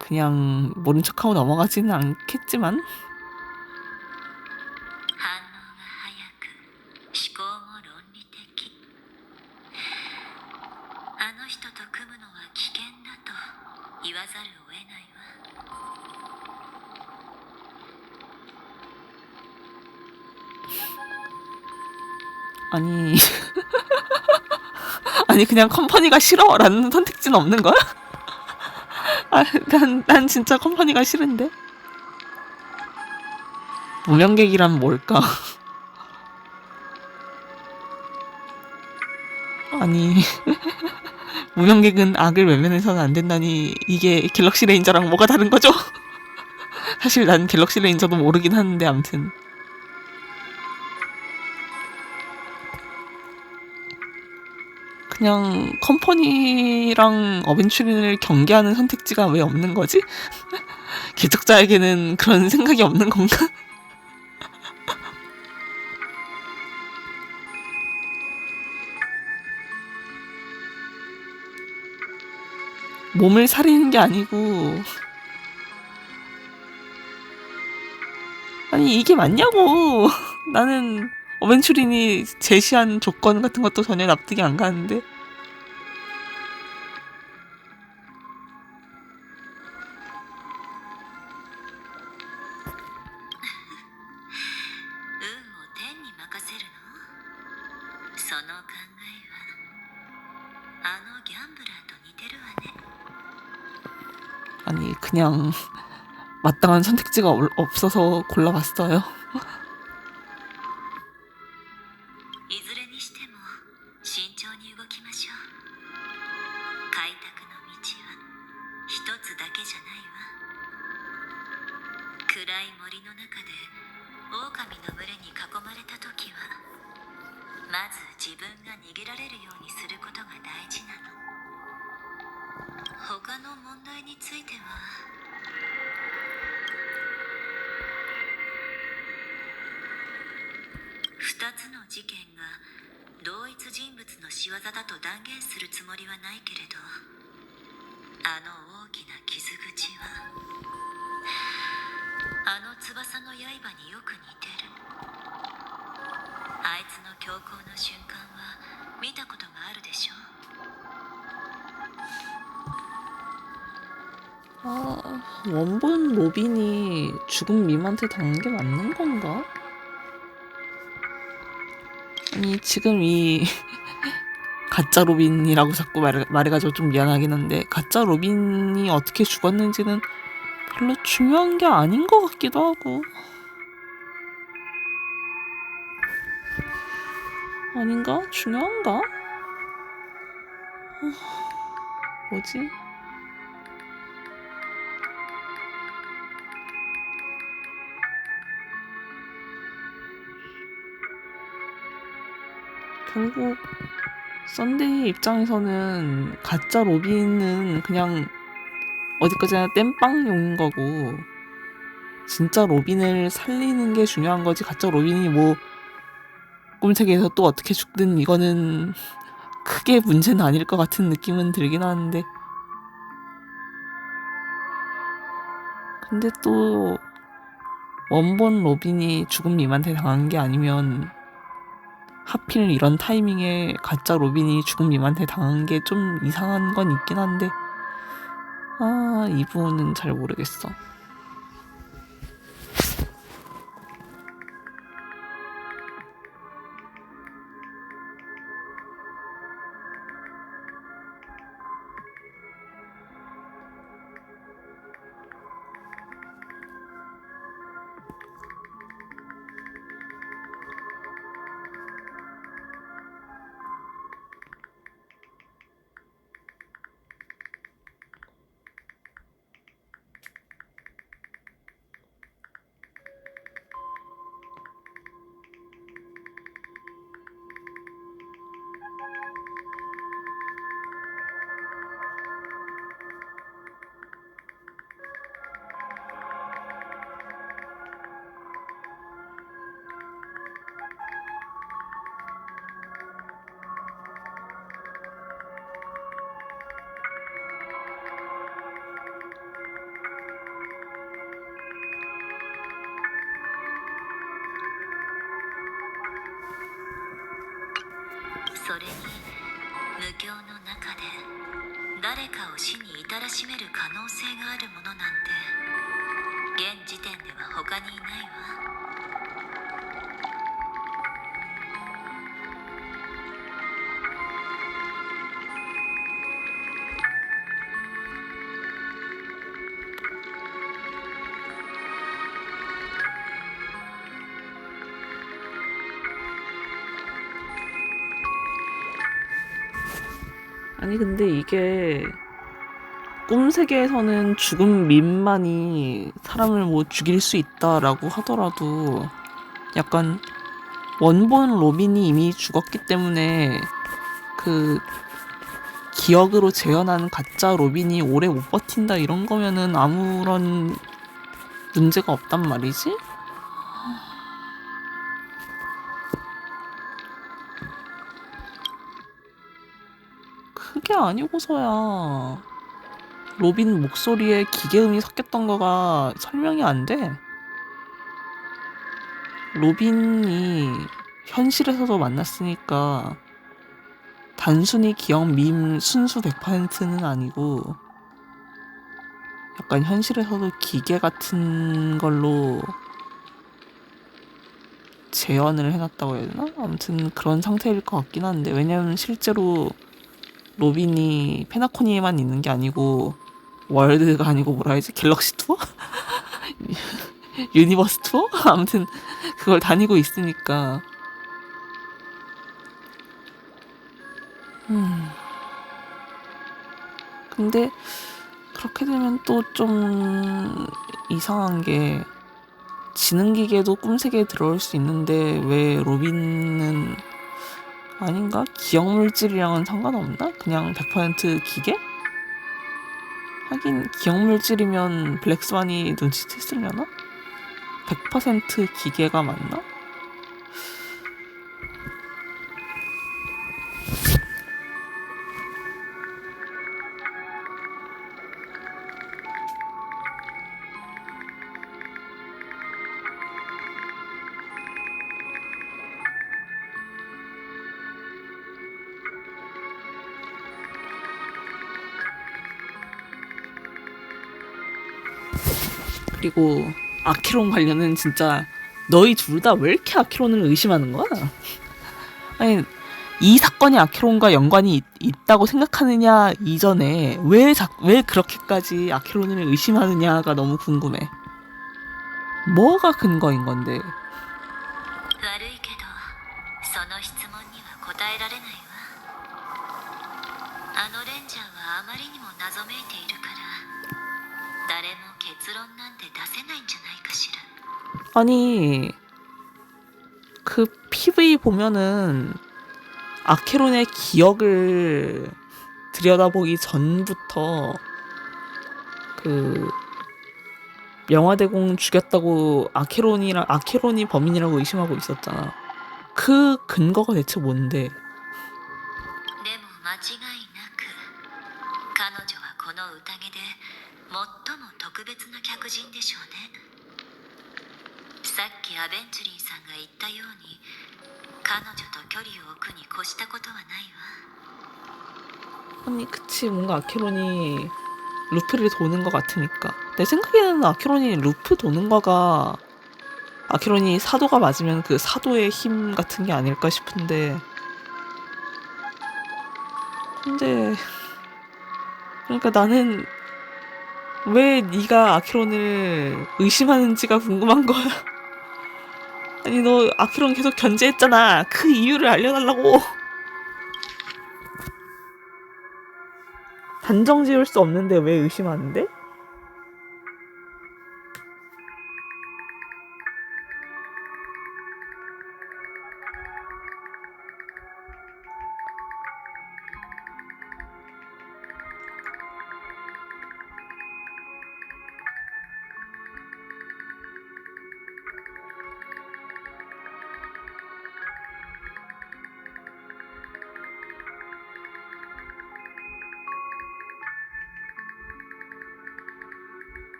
그냥 모른 척하고 넘어가지는 않겠지만 反応が早く思考も論理的。あの人と組むのは危険だと言わざるを得ないわ。 아니 아니 그냥 컴퍼니가 싫어라는 선택지는 없는 거야? 아, 난 진짜 컴퍼니가 싫은데. 무명객이란 뭘까? 아니 무명객은 악을 외면해서는 안 된다니 이게 갤럭시 레인저랑 뭐가 다른 거죠? 사실 난 갤럭시 레인저도 모르긴 하는데 암튼 그냥 컴퍼니랑 어벤츄린을 경계하는 선택지가 왜 없는 거지? 개척자에게는 그런 생각이 없는 건가? 몸을 사리는 게 아니고 아니 이게 맞냐고. 나는 어벤츄린이 제시한 조건 같은 것도 전혀 납득이 안 가는데. 아니 그냥 마땅한 선택지가 없어서 골라봤어요. いずれにしても慎重に動きましょう。開拓の道は一つだけじゃないわ。暗い森の中で狼の群れに囲まれた時はまず自分が逃げられるようにすることが大事なの。他の問題については2つの事件が同一人物の仕業だと断言するつもりはないけれど、あの大きな傷口はあの翼の刃によく似てる。あいつの強行の瞬間は見たことがあるでしょ。 아, 원본 로빈이 죽은 밈한테 당한 게 맞는 건가? 아니 지금 이 가짜 로빈이라고 자꾸 말해가지고 좀 미안하긴 한데 가짜 로빈이 어떻게 죽었는지는 별로 중요한 게 아닌 것 같기도 하고. 아닌가? 중요한가? 뭐지? 결국 썬데이 입장에서는 가짜 로빈은 그냥 어디까지나 땜빵용인 거고 진짜 로빈을 살리는 게 중요한 거지. 가짜 로빈이 뭐 꿈세계에서 또 어떻게 죽든 이거는 크게 문제는 아닐 것 같은 느낌은 들긴 하는데, 근데 또 원본 로빈이 죽음 님한테 당한 게 아니면 하필 이런 타이밍에 가짜 로빈이 죽음 님한테 당한 게 좀 이상한 건 있긴 한데, 이 부분은 잘 모르겠어.それに無境の中で誰かを死に至らしめる可能性があるものなんて現時点では他にいないわ。아니 근데 이게 꿈세계에서는 죽음 밈만이 사람을 뭐 죽일 수 있다라고 하더라도 약간 원본 로빈이 이미 죽었기 때문에 그 기억으로 재현한 가짜 로빈이 오래 못 버틴다 이런 거면은 아무런 문제가 없단 말이지? 그게 아니고서야 로빈 목소리에 기계음이 섞였던 거가 설명이 안 돼. 로빈이 현실에서도 만났으니까 단순히 기억 밈 순수 100%는 아니고 약간 현실에서도 기계 같은 걸로 재현을 해놨다고 해야 되나? 아무튼 그런 상태일 것 같긴 한데, 왜냐면 실제로 로빈이 페나코니에만 있는 게 아니고 월드가 아니고 뭐라 해야지? 갤럭시 투어? 유니버스 투어? 아무튼 그걸 다니고 있으니까. 근데 그렇게 되면 또 좀 이상한 게, 지능기계도 꿈세계에 들어올 수 있는데 왜 로빈은 아닌가? 기억물질이랑은 상관없나? 그냥 100% 기계? 하긴 기억물질이면 블랙스완이 눈치챘으려나? 100% 기계가 맞나? 그리고 아키론 관련은 진짜 너희 둘 다 왜 이렇게 아키론을 의심하는 거야? 아니, 이 사건이 아키론과 연관이 있다고 생각하느냐 이전에 왜 그렇게까지 아키론을 의심하느냐가 너무 궁금해. 뭐가 근거인 건데? 悪いけどその質問には答えられないわ。あのレンジャーはあまりにも謎めいているから誰も結論なんて出せないんじゃないかしら。 아니, 그 PV 보면은 아케론의 기억을 들여다보기 전부터 그 명화대공 죽였다고 아케론이 범인이라고 의심하고 있었잖아. 그 근거가 대체 뭔데? でも間違いなく彼女はこの宴で最も特別な客人でしょうね。さっきアベンチュリンさんが言ったように彼女と距離を置くに越したことはないわ。 아니, 그치. 뭔가 아케론이 루프를 도는 것 같으니까. 내 생각에는 아케론이 루프 도는 거가 아케론이 사도가 맞으면 그 사도의 힘 같은 게 아닐까 싶은데. 근데 그러니까 나는 왜 네가 아케론을 의심하는지가 궁금한 거야. 아니 너 아케론 계속 견제했잖아. 그 이유를 알려달라고. 단정 지을 수 없는데 왜 의심하는데?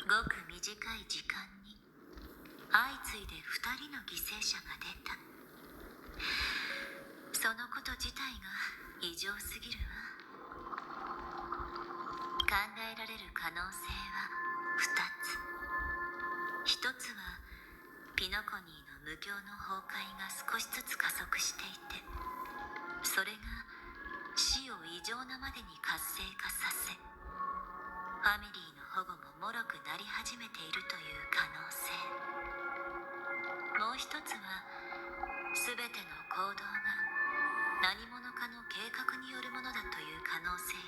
ごく短い時間に相次いで2人の犠牲者が出た。そのこと自体が異常すぎるわ。考えられる可能性は2つ。1つはピノコニーの無教の崩壊が少しずつ加速していて、それが死を異常なまでに活性化させファミリーの保護ももろくなり始めているという可能性。もう一つは全ての行動が何者かの計画によるものだという可能性よ。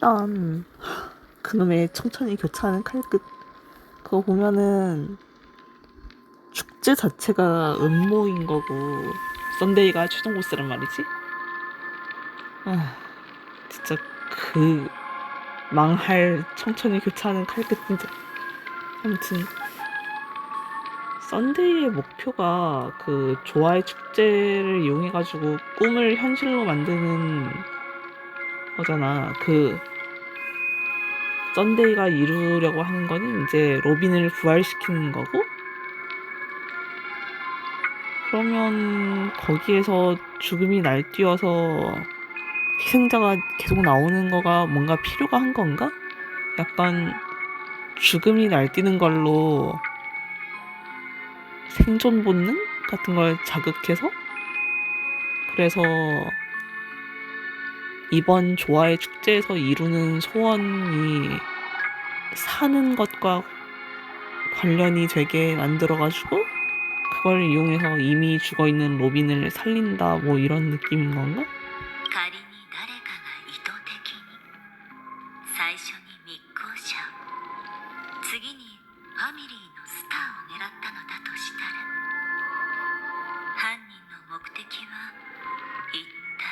일단 그놈의 청천이 교차하는 칼끝 그거 보면은 축제 자체가 음모인 거고 썬데이가 최종 보스란 말이지. 아 진짜 그 망할 청천이 교차하는 칼끝 진짜. 아무튼 썬데이의 목표가 그 조화의 축제를 이용해가지고 꿈을 현실로 만드는 거잖아. 그 썬데이가 이루려고 하는 거는 이제 로빈을 부활시키는 거고, 그러면 거기에서 죽음이 날뛰어서 희생자가 계속 나오는 거가 뭔가 필요가 한 건가? 약간 죽음이 날뛰는 걸로 생존 본능 같은 걸 자극해서, 그래서 이번 조화의 축제에서 이루는 소원이 사는 것과 관련이 되게 만들어가지고 그걸 이용해서 이미 죽어있는 로빈을 살린다 뭐 이런 느낌인 건가? 仮に誰かが意図的に最初に密航者次にファミリーのスターを狙ったのだとしたら犯人の目的は一体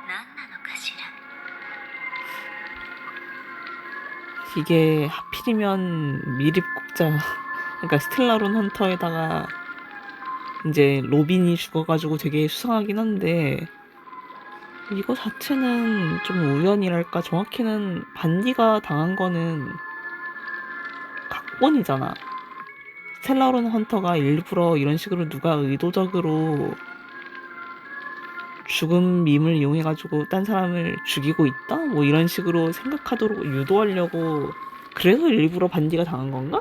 何なのかしら。 이게 하필이면 미립국자 그러니까 스텔라론 헌터에다가 이제 로빈이 죽어가지고 되게 수상하긴 한데 이거 자체는 좀 우연이랄까. 정확히는 반디가 당한 거는 각본이잖아. 스텔라론 헌터가 일부러 이런 식으로 누가 의도적으로 죽음 밈을 이용해가지고 딴 사람을 죽이고 있다? 뭐 이런 식으로 생각하도록 유도하려고 그래서 일부러 반디가 당한 건가?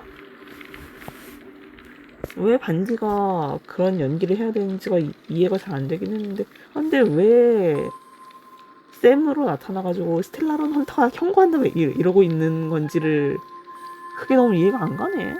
왜 반디가 그런 연기를 해야 되는지가 이해가 잘 안 되긴 했는데 근데 왜 샘으로 나타나가지고 스텔라론 헌터가 경고한다 왜 이러고 있는 건지를 그게 너무 이해가 안 가네.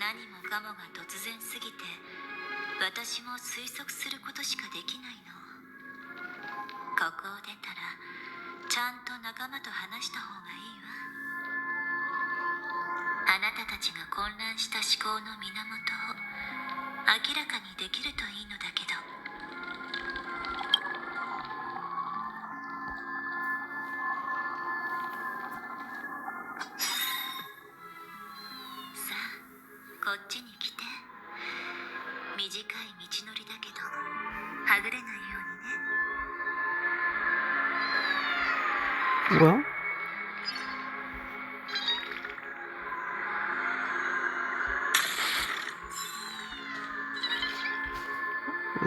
何もかもが突然すぎて私も推測することしかできないの。ここを出たらちゃんと仲間と話した方がいいわ。あなたたちが混乱した思考の源を明らかにできるといいのだけど。さあこっちに来て。短い道のりだけどはぐれないようにね。 뭐야?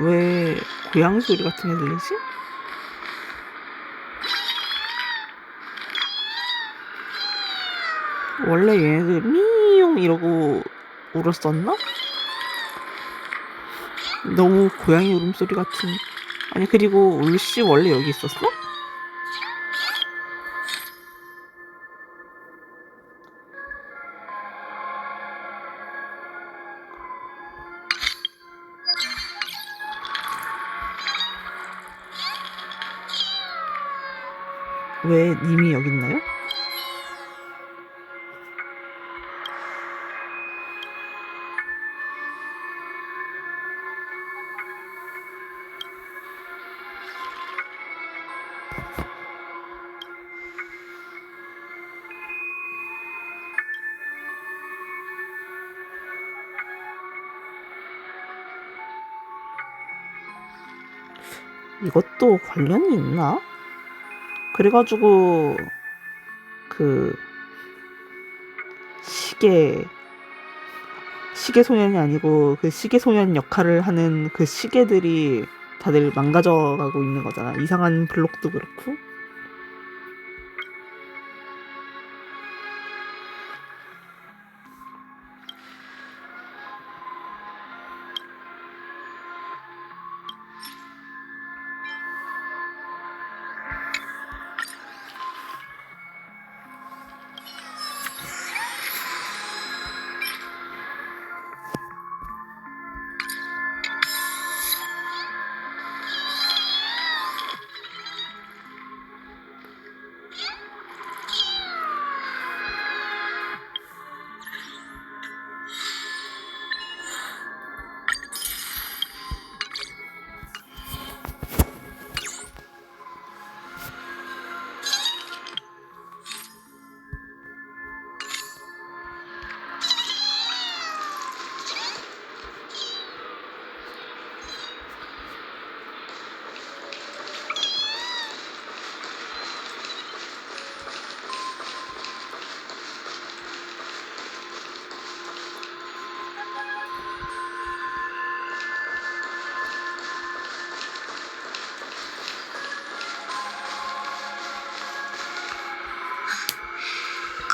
왜 고양이 소리 같은 게 들리지? 원래 얘네들 미용 이러고 울었었나? 너무 고양이 울음소리 같은. 아니 그리고 울씨 원래 여기 있었어? 왜 님이 여기 있나요? 이것도 관련이 있나? 그래가지고 그 시계 소년이 아니고 그 시계 소년 역할을 하는 그 시계들이 다들 망가져가고 있는 거잖아. 이상한 블록도 그렇고.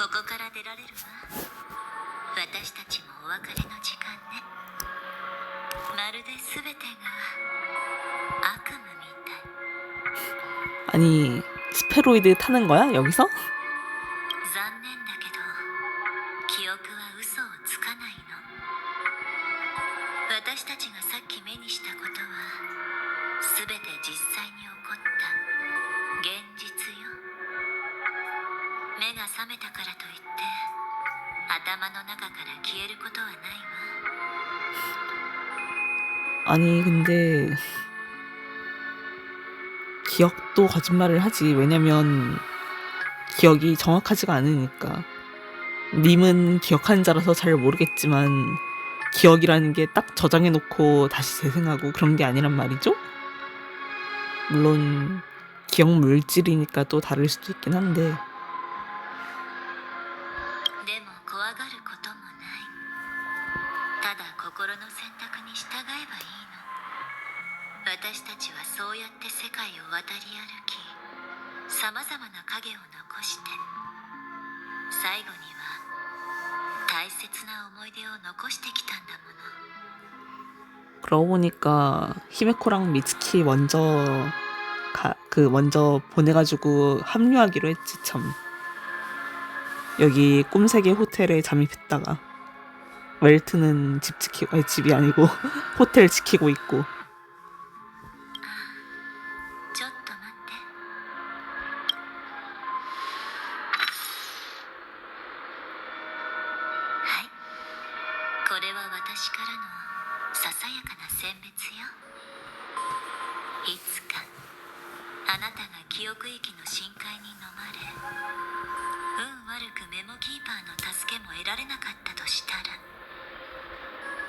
ここから出られるわ。私たちもお別れの時間ね。まるで全てが悪夢みたい。 아니 스페로이드 타는 거야 여기서? 残念だけど記憶は嘘をつかないの。私たちがさっき目にしたことは全て実際に起こった現実よ。目が覚めたからといって頭の中から消えることはないわ。 아니 근데 기억도 거짓말을 하지. 왜냐면 기억이 정확하지가 않으니까. 님은 기억하는 자라서 잘 모르겠지만 기억이라는 게 딱 저장해놓고 다시 재생하고 그런 게 아니란 말이죠? 물론 기억 물질이니까 또 다를 수도 있긴 한데 でも怖がることもない。ただ心の選択に従えばいいの。私たちはそうやって世界を渡り歩き、さまざまな影を残して、最後には大切な思い出を残してきたんだもの。 그러고 보니까 히메코랑 미츠키 먼저 보내가지고 합류하기로 했지 참. 여기 꿈세계 호텔에 잠입했다가 웰트는 집이 아니고 호텔 지키고 있고. ちょっと待って。はい。これは私からのささやかな選別よ。いつかあなたが記憶域の深海に飲まれ、運悪くメモキーパーの助けも得られなかったとしたら、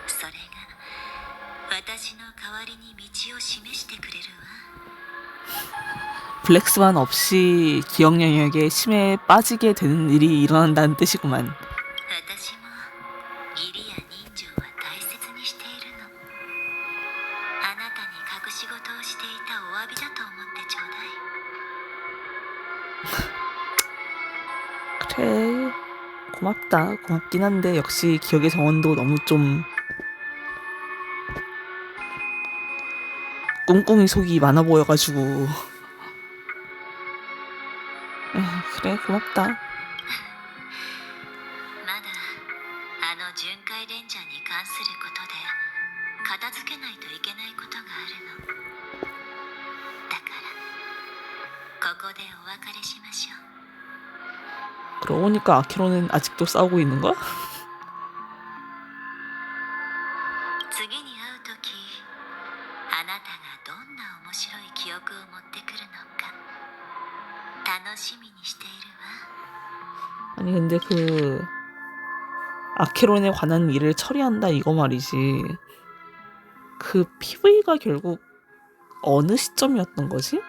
それが私の代わりに道を示してくれるわ。 블랙스완 없이 기억 영역에 심해 빠지게 되는 일이 일어난다는 뜻이구만. 私も義理や人情は大切にしているの。あなたに隠し事をしていたお詫びだと思ってちょうだい。 그래 고맙다. 고맙긴 한데 역시 기억의 정원도 너무 좀 꿍꿍이 속이 많아 보여가지고. 그래 고맙다. まだあの巡回レンジャーに関することで片付けないといけないことがあるの。だからここでお別れしましょう。 그러고 보니까 아키로는 아직도 싸우고 있는 거야? 次に会うとき、あなたがどんな面白い記憶を持ってくるのか楽しみにしているわ。 아니 근데 그 아케론에 관한 일을 처리한다 이거 말이지. 그 PV가 결국 어느 시점이었던 거지?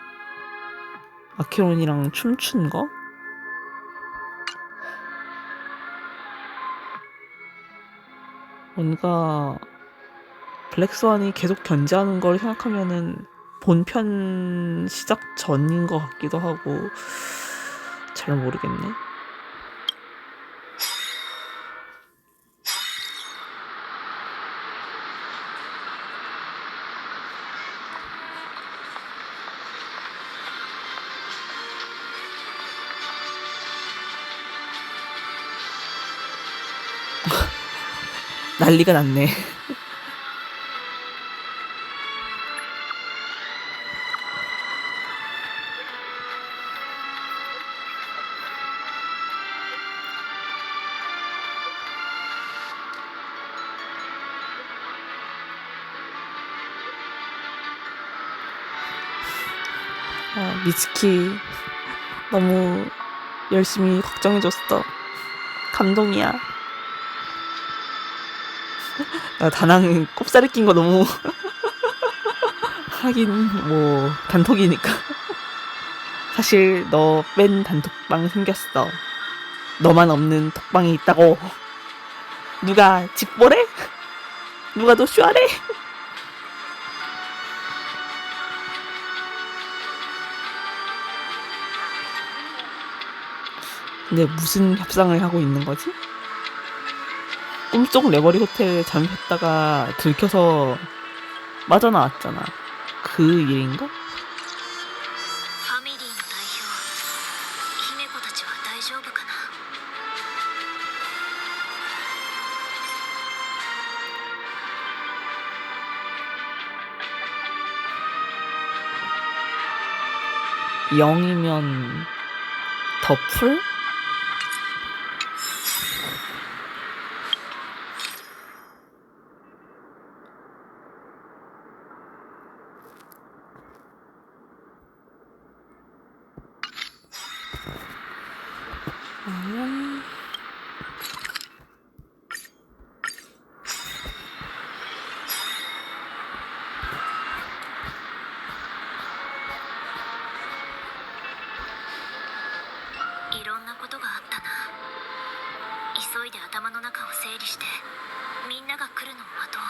아케론이랑 춤춘 거? 뭔가 블랙스완이 계속 견제하는 걸 생각하면은 본편 시작 전인 것 같기도 하고 잘 모르겠네. 난리가 났네. 아, 미츠키 너무 열심히 걱정해줬어. 감동이야. 야, 다낭 꼽사리 낀 거 너무 하긴 뭐 단톡이니까. 사실 너 뺀 단톡방 생겼어. 너만 없는 톡방이 있다고. 누가 집보래? 누가 너 쇼하래? 근데 무슨 협상을 하고 있는 거지? 꿈속 레버리 호텔 잠입했다가 들켜서 빠져나왔잖아. 그 일인가? ファミリーの代表姫子たちは大丈夫かな。 0이면 더풀?急いで頭の中を整理してみんなが来るのを待とう。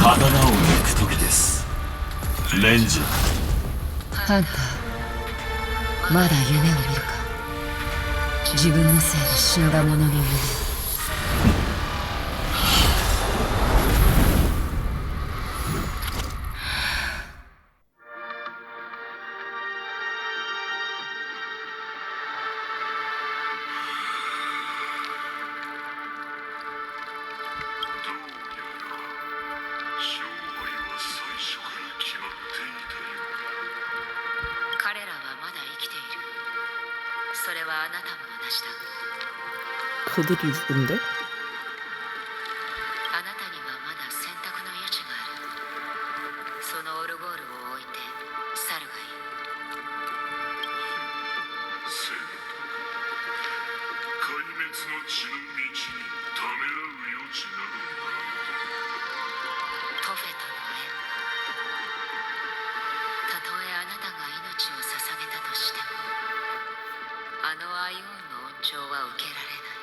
刀を抜く時です。レンジャー。ハンター、まだ夢を見るか。自分のせいで死んだ者の夢。彼らはまだ生きている。それはあなたも同じだ。 그들이 누군데? あなたにはまだ選択の余地がある。そのオルゴールを置いて去るがいい。選択。壊滅の血の道にためらう余地などない。トフェとの縁。たとえあなたが命を捧げたとしても、あのアイオンの恩寵は受けられない。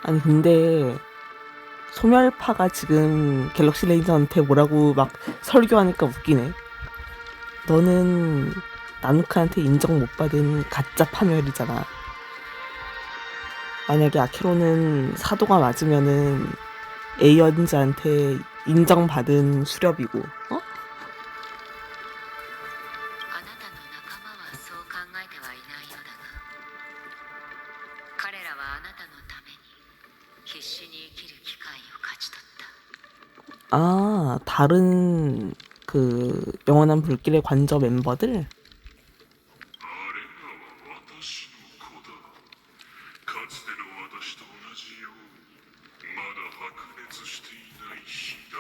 아니 근데 소멸파가 지금 갤럭시 레인저한테 뭐라고 막 설교하니까 웃기네. 너는 나누카한테 인정 못 받은 가짜 파멸이잖아. 만약에 아케로는 사도가 맞으면은 에이언즈한테 인정받은 수렵이고, 어? あなたの仲間はそう考えてはいないようだが、彼らはあなたのために必死に生きる機会を勝ち取った。 아, 다른 그 영원한 불길의 관저 멤버들? あれらは私の子だ。かつての私と同じようにまだ白熱していない火種だ。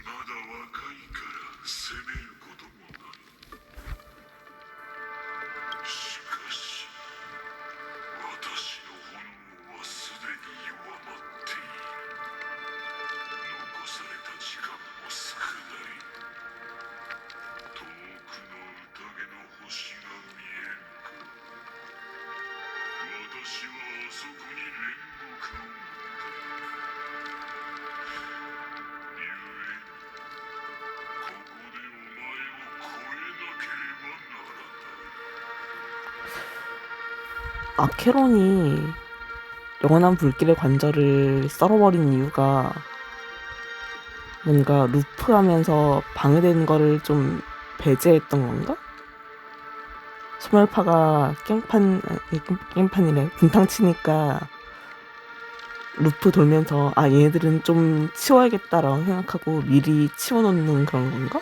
まだ若いから責めることもない。しかし私の炎はすでに弱まっている。残された時間も少ない。遠くの宴の星が見えるか。私はあそこに煉獄を持っている。ゆえにここでお前を超えなければならない。 아케론이 영원한 불길의 관절을 썰어버린 이유가 뭔가 루프하면서 방해된 거를 좀 배제했던 건가? 소멸파가 깽판이래. 분탕 치니까 루프 돌면서 아 얘네들은 좀 치워야겠다라고 생각하고 미리 치워놓는 그런 건가?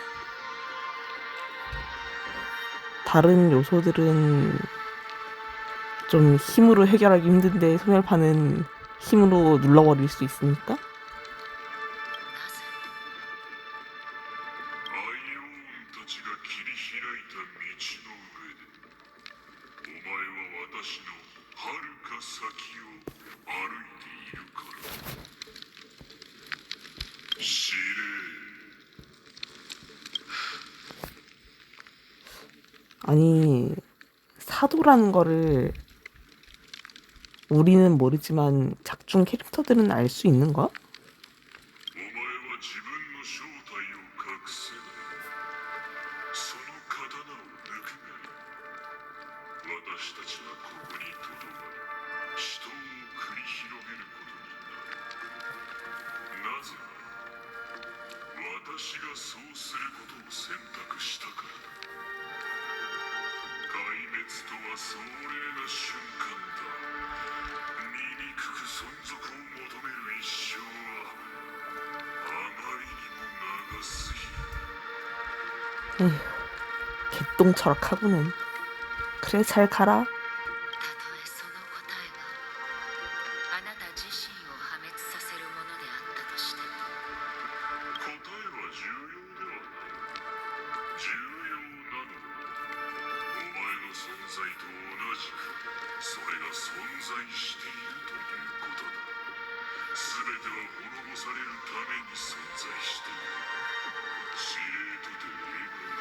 다른 요소들은 좀 힘으로 해결하기 힘든데 소멸파는 힘으로 눌러버릴 수 있으니까? なぜアイオーンたちが切り開いた道の上でお前は私の遥か先を歩いているから。司令 아니 사도라는 거를 우리는 모르지만 작중 캐릭터들은 알 수 있는 거야? お前は自分の正体を隠せない。その刀を抜くがいい。私たちはここにとどまり死闘を繰り広げることになる。なぜなら私がそうすることを選択したからだ。壊滅とは壮麗な瞬間だ。醜く存続を求める一生はあまりにも長すぎる。 에휴, 개똥 철학하고는. 그래 잘 가라. たとえその答えがあなた自身を破滅させるものであったとしても、答えは重要ではない。重要なのはお前の存在と同じくそれが存在しているということだ。全ては滅ぼされるために存在している。司令とて英語で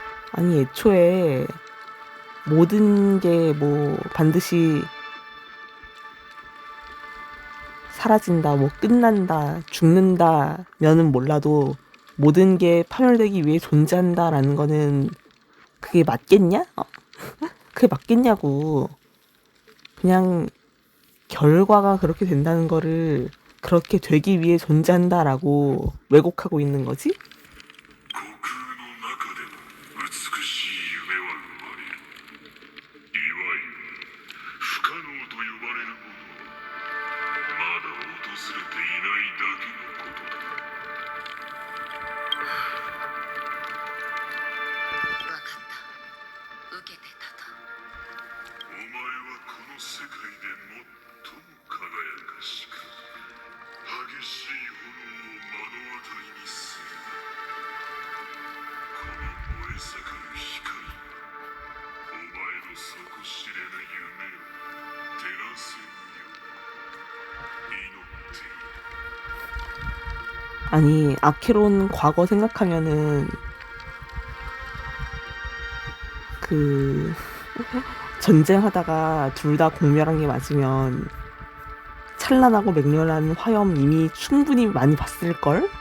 は 아니 애초에 모든 게 뭐 반드시 사라진다, 뭐 끝난다, 죽는다면은 몰라도 모든 게 파멸되기 위해 존재한다라는 거는 그게 맞겠냐? 그게 맞겠냐고. 그냥 결과가 그렇게 된다는 거를 그렇게 되기 위해 존재한다라고 왜곡하고 있는 거지? 虚空の中でも美しい夢は生まれる。いわゆる不可能と呼ばれるものはまだ訪れていないだけのことだ。分かった。受けてたと。お前はこの世界で最も輝かしく激しい炎を目の当たりにする。この燃え盛る光がお前の底知れぬ夢を照らせるよう祈っている。 아니 아케론 과거 생각하면은 그 전쟁하다가 둘 다 공멸한 게 맞으면 찬란하고 맹렬한 화염 이미 충분히 많이 봤을걸? 底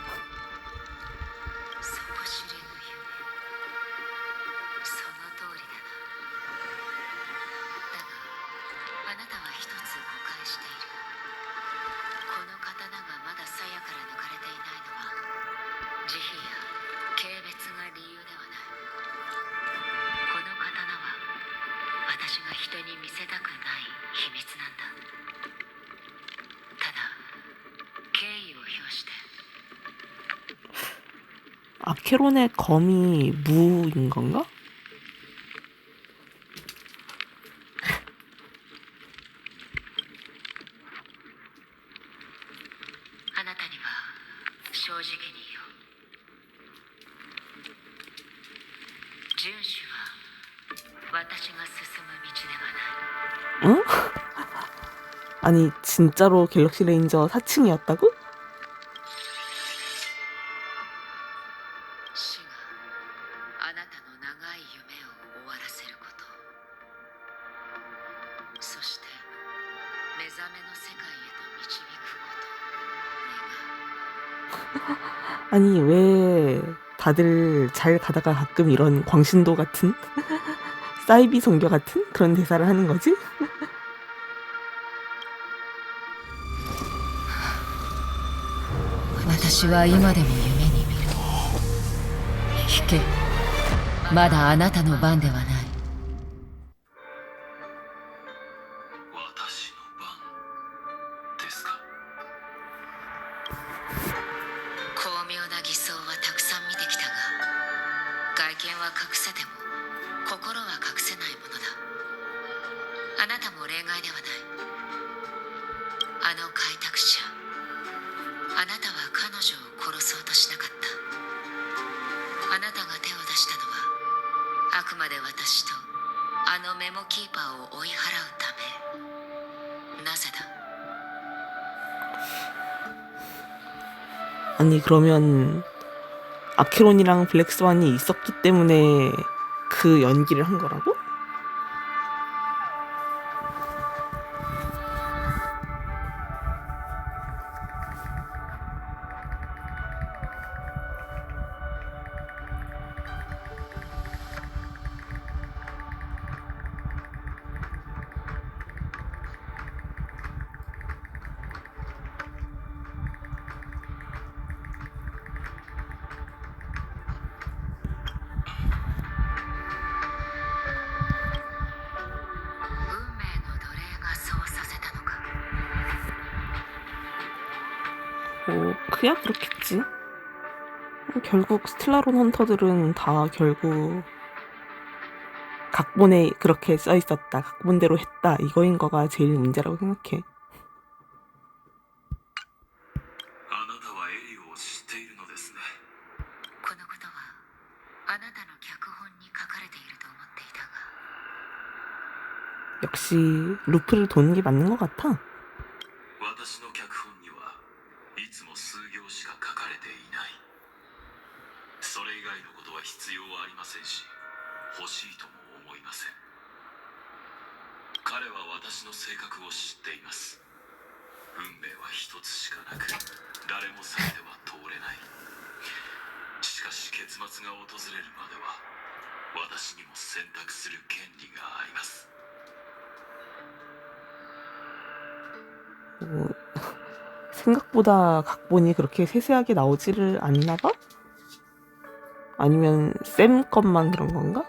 知れぬ夢その通りだなだがあなたは一つ誤解しているこの刀がまだ鞘から抜かれていないのは慈悲や軽蔑が理由ではないこの刀は私が人に見せたくない秘密なんだただ敬意を表して 아케론의 검이 무인 건가? あなたには正直に言おう遵守は私が進む道ではない 응? 아니 진짜로 갤럭시 레인저 4층이었다고? 死があなたの長い夢を終わらせることそして目覚めの世界へと導くこと願う 아니 왜 다들 잘 가다가 가끔 이런 광신도 같은 사이비 성교 같은 그런 대사를 하는 거지? 私は今でも夢に見る引けまだあなたの番ではない私の番ですか巧妙な偽装はたくさん見てきたが外見は隠せても心は隠せないものだあなたも例外ではないあの開拓者あなたは彼女を殺そうとしなかったあなたが手を出したのはあくまで私とあのメモキーパーを追い払うためなぜだ 아니 그러면 아케론이랑 블랙스완이 있었기 때문에 그 연기를 한 거라고? 뭐 그야 그렇겠지. 결국 스텔라론 헌터들은 다 결국 각본에 그렇게 써 있었다, 각본대로 했다 이거인 거가 제일 문제라고 생각해. あなたはエリオを知っているのですねこのことはあなたの脚本に書かれていると思っていたが 역시 루프를 도는 게 맞는 것 같아. 私の脚本にはいつも数行しか書かれていないそれ以外のことは必要はありませんし欲しいとも思いません彼は私の性格を知っています運命は一つしかなく誰も避けては通れないしかし結末が訪れるまでは私にも選択する権利があります 생각보다 각본이 그렇게 세세하게 나오지를 않나 봐? 아니면 쌤 것만 그런 건가?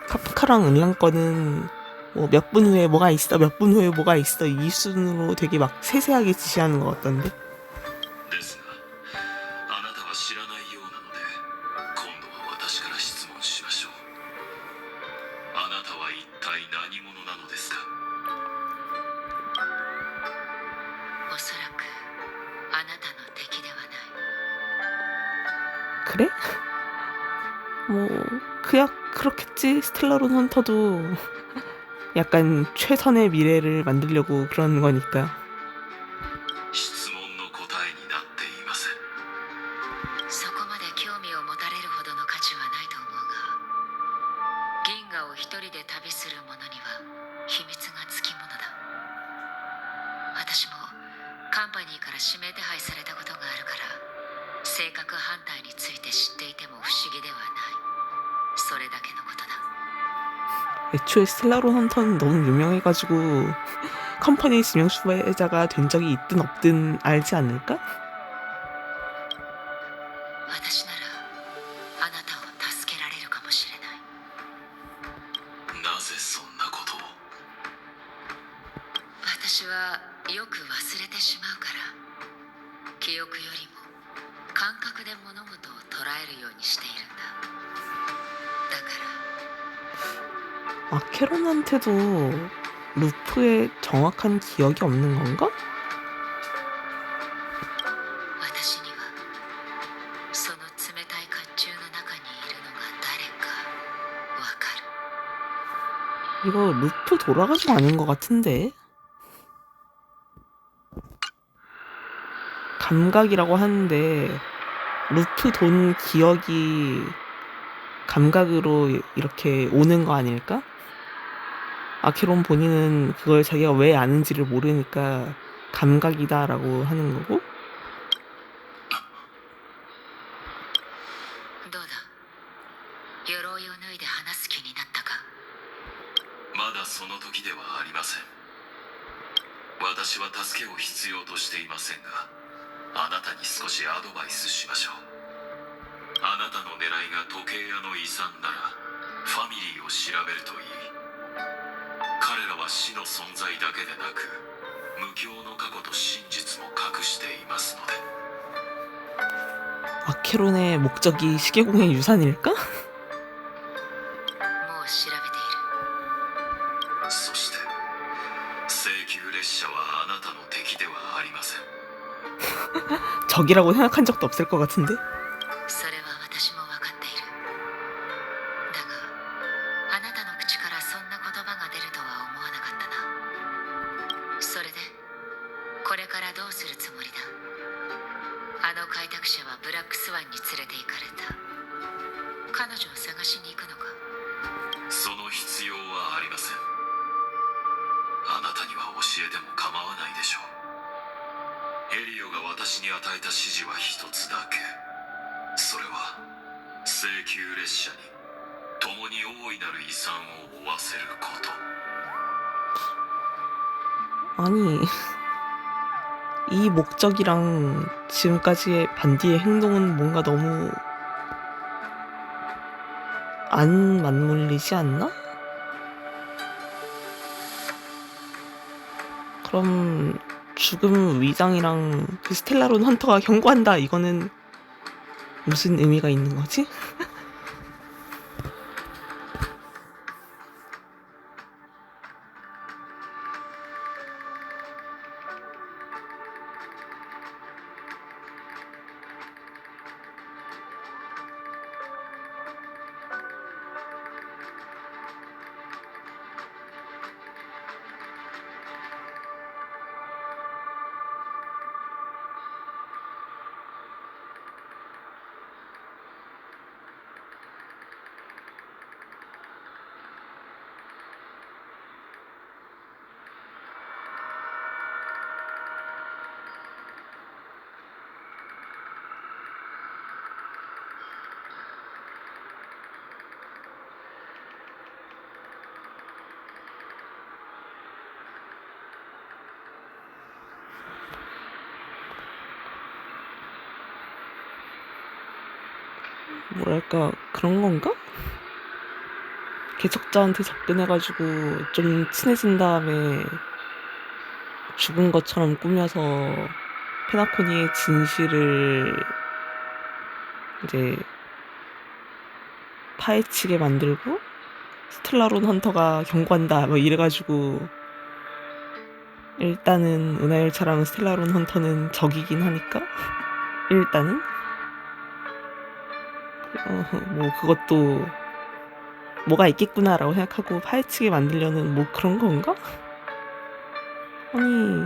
카프카랑 은랑 거는 뭐 몇 분 후에 뭐가 있어, 몇 분 후에 뭐가 있어 이 순으로 되게 막 세세하게 지시하는 것 같던데. ですがあなたは知らないようなので今度は私から質問しましょうあなたは一体何者なのですかおそらくあなたの敵ではない 그래? 뭐 그야 그렇겠지. 스텔라론 헌터도 약간 최선의 미래를 만들려고 그런 거니까. 質問の答えになっていませんそこまで興味を持たれるほどの価値はないと思うが銀河中を一人で旅する者には秘密がつきものだ。私もカンパニーから指名手配されたことがあるから性格反対について知っていても不思議ではない。それだけのことだ。 애초에 스텔라론 헌터는 너무 유명해가지고 컴퍼니 지명 수배자가 된 적이 있든 없든 알지 않을까? 私ならあなたを助けられるかもしれない。なぜそんなことを。私はよく忘れてしまうから、記憶よりも感覚で物事を捉えるようにしているんだ。だから 아케론한테도 루프의 정확한 기억이 없는 건가? 私にはその冷たい甲冑の中にいるのが誰かわかる。 이거 루프 돌아가지고 아는 것 같은데. 감각이라고 하는데 루프 돈 기억이 감각으로 이렇게 오는 거 아닐까? 아케론 본인은 그걸 자기가 왜 아는지를 모르니까 감각이다라고 하는 거고. どうだ、鎧を脱いで話す気になったか。まだその時ではありません。私は助けを必要としていませんが、あなたに少しアドバイスしましょう。あなたの狙いが時計屋の遺産ならファミリーを調べるといい。彼らは死の存在だけでなく無教の過去と真実も隠していますので。 아케론의 목적이 시계공의 유산일까? もう調べている。そして請求列車はあなたの敵ではありません。 적이라고 생각한 적도 없을 것 같은데. それは私も分かっている。だがあなたの口からそんな言葉が出るとは思わなかったな。それでこれからどうするつもりだ。あの開拓者はブラックスワンに連れて行かれた。彼女を探しに行くのか。その必要はありません。あなたには教えても構わないでしょう。エリオが私に与えた指示は一つだけ。それは請求列車に共に大いなる遺産を負わせること。 아니 이 목적이랑 지금까지의 반디의 행동은 뭔가 너무 안 맞물리지 않나? 그럼 죽음 위장이랑 그 스텔라론 헌터가 경고한다 이거는 무슨 의미가 있는 거지? 뭐랄까 그런 건가? 개척자한테 접근해가지고 좀 친해진 다음에 죽은 것처럼 꾸며서 페나코니의 진실을 이제 파헤치게 만들고 스텔라론 헌터가 경고한다 뭐 이래가지고 일단은 은하열차랑 스텔라론 헌터는 적이긴 하니까 일단은 뭐 그것도 뭐가 있겠구나라고 생각하고 파헤치게 만들려는 뭐 그런 건가? 아니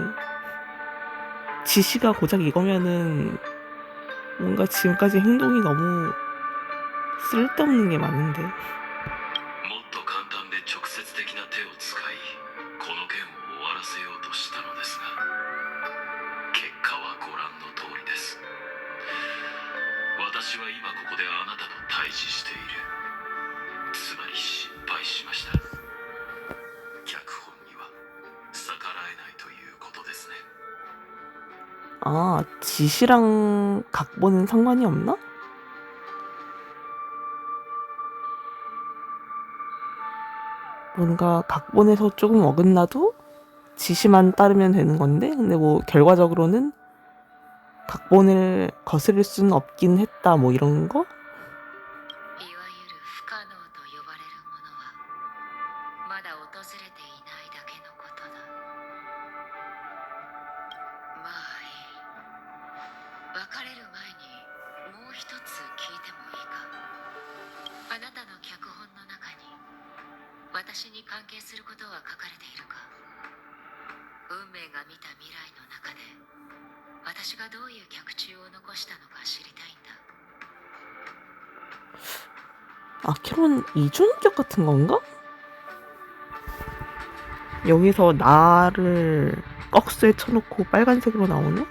지시가 고작 이거면은 뭔가 지금까지 행동이 너무 쓸데없는 게 많은데. もっと簡単手を使いこの件を終わらせようとしたのですが、結果はご覧の通りです。私は今ここであなたと対峙している。つまり失敗しました。脚本には逆らえないということですね。 아, 지시랑 각본은 상관이 없나? 뭔가 각본에서 조금 어긋나도 지시만 따르면 되는 건데, 근데 뭐 결과적으로는 각본을 거스를 수는 없긴 했다, 뭐 이런 거? いわゆる不可能と呼ばれるものはまだ訪れていないだけのことだ。まあいい。別れる前にもう一つ聞いてもいいか。あなたの脚本の中に私に関係することは書かれているか。運命が見た未来の中で私がどういう脚注を残したのか知りたいんだ。 아케론 이중인격 같은 건가? 여기서 나를 꺽쇠 쳐놓고 빨간색으로 나오네?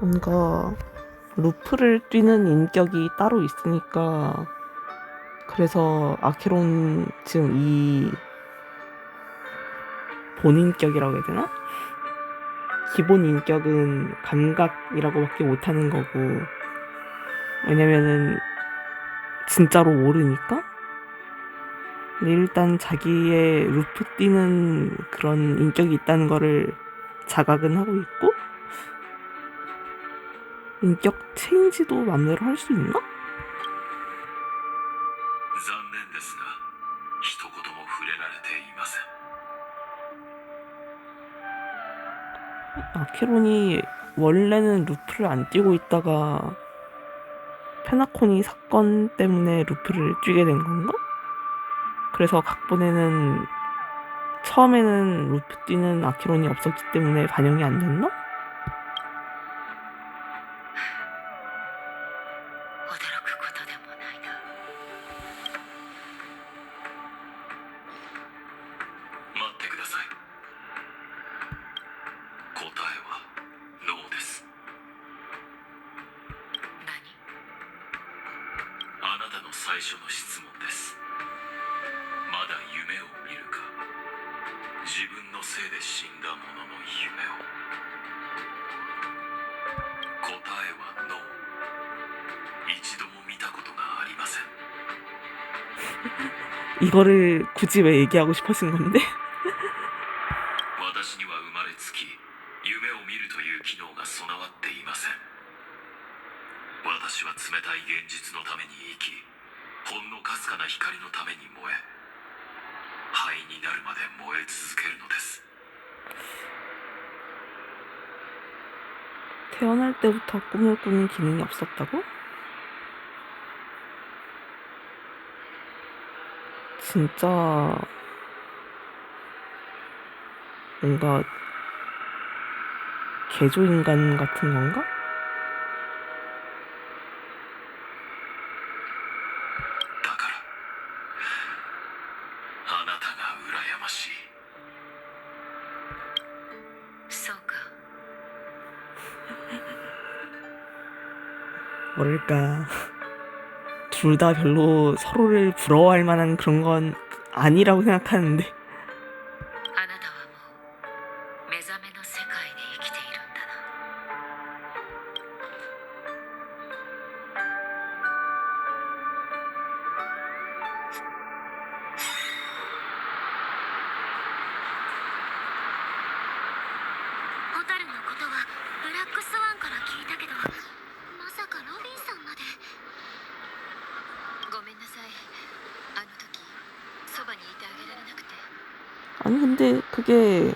뭔가 루프를 뛰는 인격이 따로 있으니까 그래서 아케론 지금 이 본인격이라고 해야 되나? 기본 인격은 감각이라고밖에 못하는 거고, 왜냐면은 진짜로 모르니까. 근데 일단 자기의 루프 뛰는 그런 인격이 있다는 거를 자각은 하고 있고, 인격 체인지도 맘대로 할 수 있나? 残念ですが一言も触れられていません。 아케론이 원래는 루프를 안 뛰고 있다가 페나코니 사건 때문에 루프를 뛰게 된 건가? 그래서 각본에는 처음에는 루프 뛰는 아케론이 없었기 때문에 반영이 안 됐나? 驚くことでもないな。待ってください。答えはノーです。何？あなたの最初の質問です。まだ夢を見るか、自分のせいで死んだ者の夢を。答えはノー。一度も見たことがありません。 이거를 굳이 왜 얘기하고 싶으신 건데? 私には生まれつき夢を見るという機能が備わっていません。私は冷たい現実のために生き、ほんのかすかな光のために燃え、灰になるまで燃え続けるのです。 태어날 때부터 꿈을 꾸는 기능이 없었다고? 진짜 뭔가 개조인간 같은 건가? だからあなたが羨ましい。そうか。 뭐랄까, 둘 다 별로 서로를 부러워할 만한 그런 건 아니라고 생각하는데 あなたはもう目覚めの世界で生きているんだな。なさい。あの時そばにいてあげられなくて。 아니 근데 그게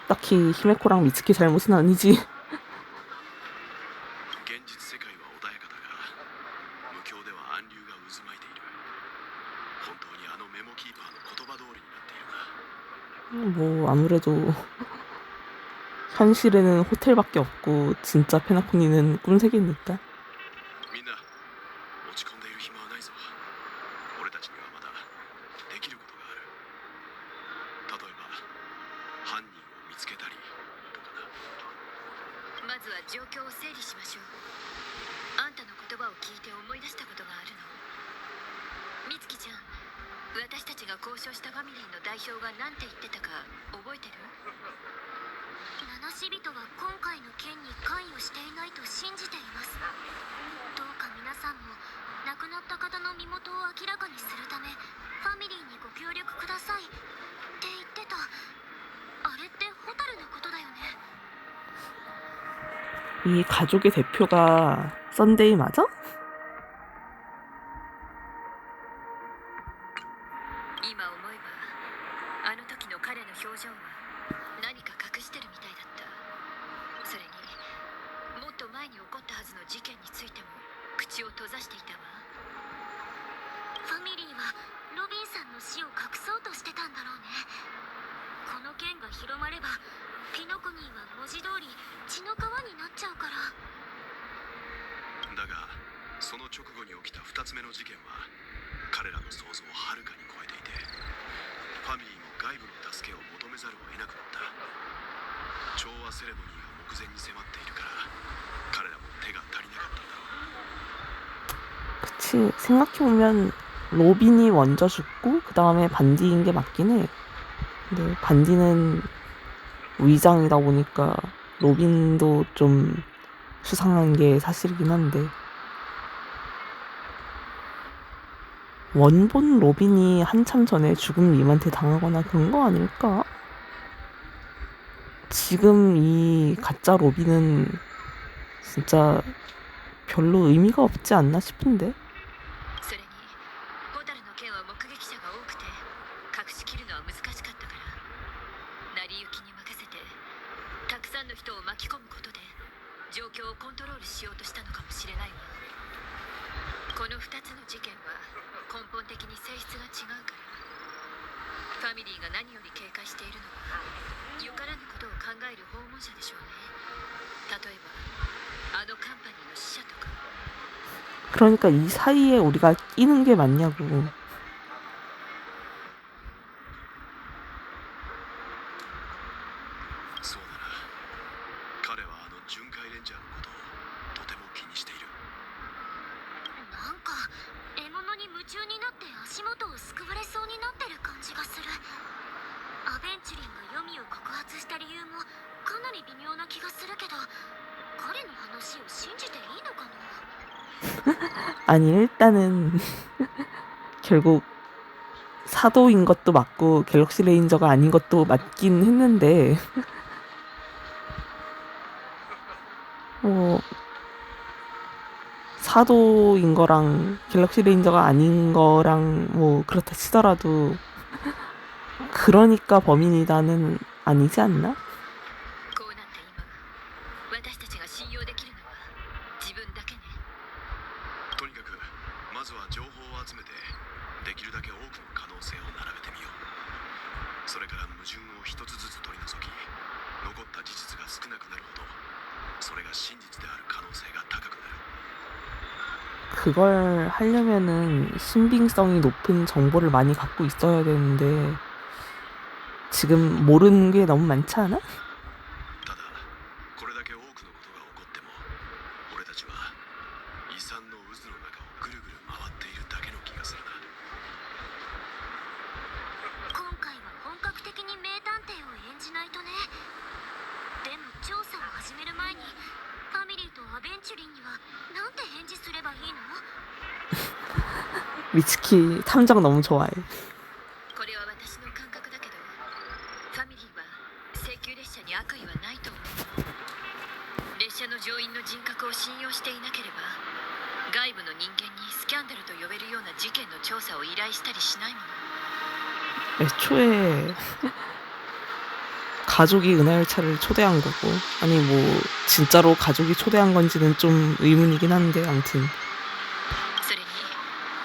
딱히 히메코랑 미츠키 잘못은 아니지. 現実世界は穏やかだが無境では暗流が渦巻いている。本当にあのメモキーパーの言葉通りになっているな。 뭐 아무래도 현실에는 호텔밖에 없고 진짜 페나코니는 꿈세계니까. みんな落ち込んでいる暇はないぞ。俺たちにはまだできることがある。例えば犯人を見つけたりとかな。まずは状況を整理しましょう。あんたの言葉を聞いて思い出したことがあるの。美月ちゃん、私たちが交渉したファミリーの代表が何て言ってたか覚えてる？七死人は今回の件に関与していないと信じています。どうか皆さんも亡くなった方の身元を明らかにするためファミリーにご協力くださいって言ってた。あれってホタルのことだよね。 이 가족의 대표가 썬데이 맞아? 今思えばあの時の彼の表情は何か隠してるみたいだった。それにもっと前に起こったはずの事件についても口を閉ざしていたわ。ファミリーはロビンさんの死を隠そうとしてたんだろうね。この件が広まればピノコニーは文字通り血の川になっちゃうから。だがその直後に起きた2つ目の事件は彼らの想像をはるかに超えていて、ファミリーも外部の助けを求めざるを得なくなった。調和セレモニーが目前に迫っているから彼らも手が足りなかったんだろう。 그치. 생각해보면 로빈이 먼저 죽고 그 다음에 반디인 게 맞긴 해. 근데 반디는 위장이다 보니까 로빈도 좀 수상한 게 사실이긴 한데, 원본 로빈이 한참 전에 죽은 림한테 당하거나 그런 거 아닐까? 지금 이 가짜 로빈은 진짜 별로 의미가 없지 않나 싶은데? それにホタルの件は目撃者が多くて隠しきるのは難しかったから成り行きに任せてたくさんの人を巻き込むことで状況をコントロールしようとしたのかもしれないわ。この2つの事件は根本的に性質が違うからファミリーが何より警戒しているのはよからぬことを考える訪問者でしょうね。例えばあのカンパニーの死者とか。 그러니까 이 사이에 우리가 끼는 게 맞냐고. そうだな。彼はあの巡回レンジャーのことをとても気にしている。なんか獲物に夢中になって足元をすくわれそうになってる感じがする。アベンチュリンが黄泉を告発した理由もかなり微妙な気がするけど彼の話を信じていいのかな。 아니 일단은 결국 사도인 것도 맞고 갤럭시 레인저가 아닌 것도 맞긴 했는데 사도인 거랑 갤럭시 레인저가 아닌 거랑 뭐 그렇다 치더라도 그러니까 범인이다는 아니지 않나? こうなった今私たちが信用できるのは自分だけね。とにかくまずは情報を集めてできるだけ多くの可能性を並べてみよう。それから矛盾を一つずつ取り除き残った事実が少なくなるほどそれが真実である可能性が高くなる。 그걸 하려면은 신빙성이 높은 정보를 많이 갖고 있어야 되는데 지금 모르는 게 너무 많지 않아? ただこれだけ多くのことが起こっても俺たちは遺産の渦の中をぐるぐる回っているだけの気がするな。今回は本格的に名探偵を演じないとね。でも調査を始める前にファミリーとアベンチュリンにはなんて返事すればいいの？ 미츠키 탐정 너무 좋아해. これは私の感覚だけどファミリーは請求列車に悪意はないと思う。列車の乗員の人格を信用していなければ外部の人間にスキャンダデルと呼べるような事件の調査を依頼したりしないもの。 애초에 가족이 은하열차를 초대한 거고, 아니 뭐 진짜로 가족이 초대한 건지는 좀 의문이긴 한데, 아무튼 それに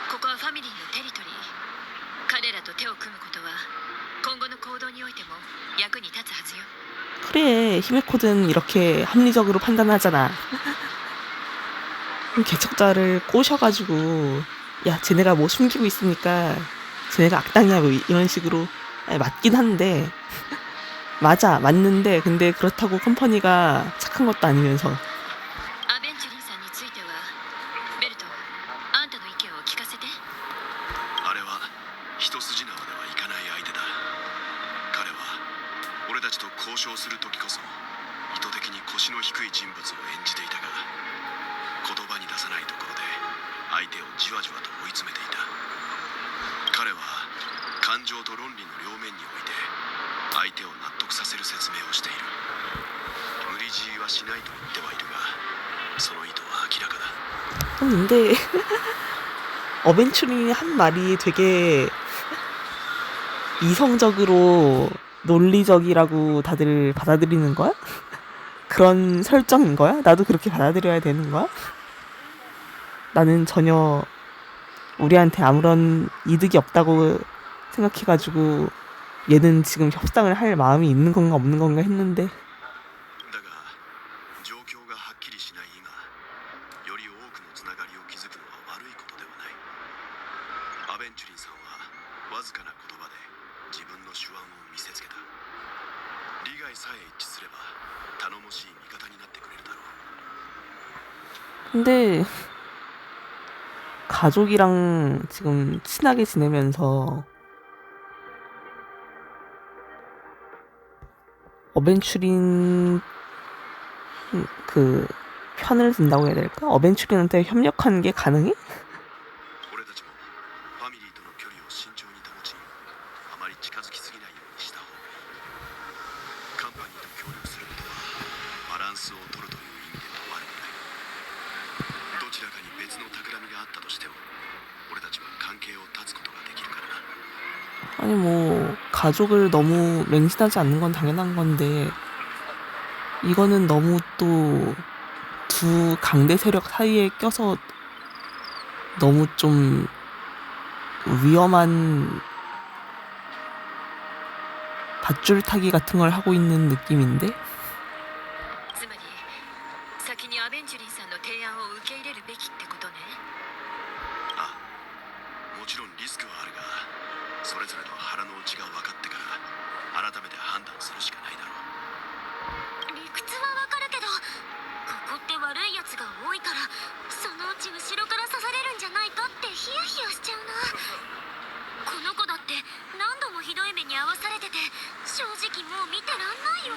ここはファミリーのテリトリー。彼らと手を組むことは今後の行動においても役に立つはずよ。 그래, 히메코든 이렇게 합리적으로 판단하잖아. 개척자를 꼬셔가지고 야 쟤네가 뭐 숨기고 있으니까 쟤네가 악당이야 뭐 이런 식으로. 아니, 맞긴 한데 맞아 맞는데 근데 그렇다고 컴퍼니가 착한 것도 아니면서. アベンチュリンさんについてはベルト、あんたの意見を聞かせて。あれは一筋縄ではいかない相手だ。彼は俺たちと交渉する時こそ意図的に腰の低い人物を演じていたが、言葉に出さないところで相手をじわじわと追い詰めていた。彼は感情と論理の両面において相手を納得させる説明をしている。無理強いはしないと言ってはいるが、その意図は明らかだ。 근데 어벤츄린이 한 말이 되게 이성적으로 논리적이라고 다들 받아들이는 거야? 그런 설정인 거야? 나도 그렇게 받아들여야 되는 거야? 나는 전혀 우리한테 아무런 이득이 없다고 생각해가지고 얘는 지금 협상을 할 마음이 있는 건가 없는 건가 했는데. だが状況がはっきりしない今、より多くのつながりを築くのは悪いことではない。アベンチュリンさんはわずかな言葉で自分の手腕を見せつけた。利害さえ一致すれば頼もしい味方になってくれるだろう。 근데 가족이랑 지금 친하게 지내면서 어벤츄린 그 편을 든다고 해야 될까? 어벤츄린한테 협력하는 게 가능해? 俺たちもファミリーとの距離を慎重に保ち、あまり近づきすぎないようにした方がいい。カンパニーと協力することはバランスを取るという意味でも悪くない。どちらかに別の企みがあったとしても俺たちは関係を断つことができるからな。 아니 뭐 가족을 너무 맹신하지 않는 건 당연한 건데 이거는 너무 또 두 강대 세력 사이에 껴서 너무 좀 위험한 밧줄 타기 같은 걸 하고 있는 느낌인데? つまり先にアベンチュリンさんの提案を受け入れるべきってことね。ああ、もちろんリスクはあるが、それぞれの腹の内が分かってから改めて判断するしかないだろう。理屈はわかるけど、ここって悪いやつが多いから、そのうち後ろから刺されるんじゃないかってヒヤヒヤしちゃうな。この子だって何度もひどい目に遭わされてて、正直もう見てらんないよ。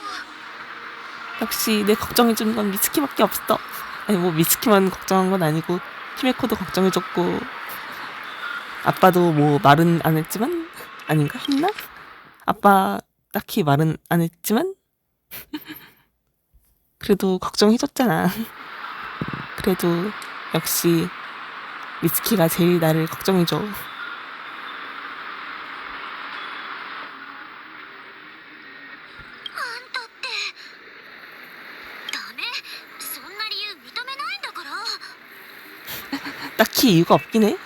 역시 내 걱정해주는 건 미츠키밖에 없어. 아니 뭐 미츠키만 걱정한 건 아니고 히메코도 걱정해줬고 아빠도 뭐 말은 안 했지만 아닌가 했나? 아빠 딱히 말은 안 했지만 그래도 걱정해줬잖아. 그래도 역시 미츠키가 제일 나를 걱정해줘. あんたってダメ、そんな理由認めないんだから。 딱히 이유가 없긴 해.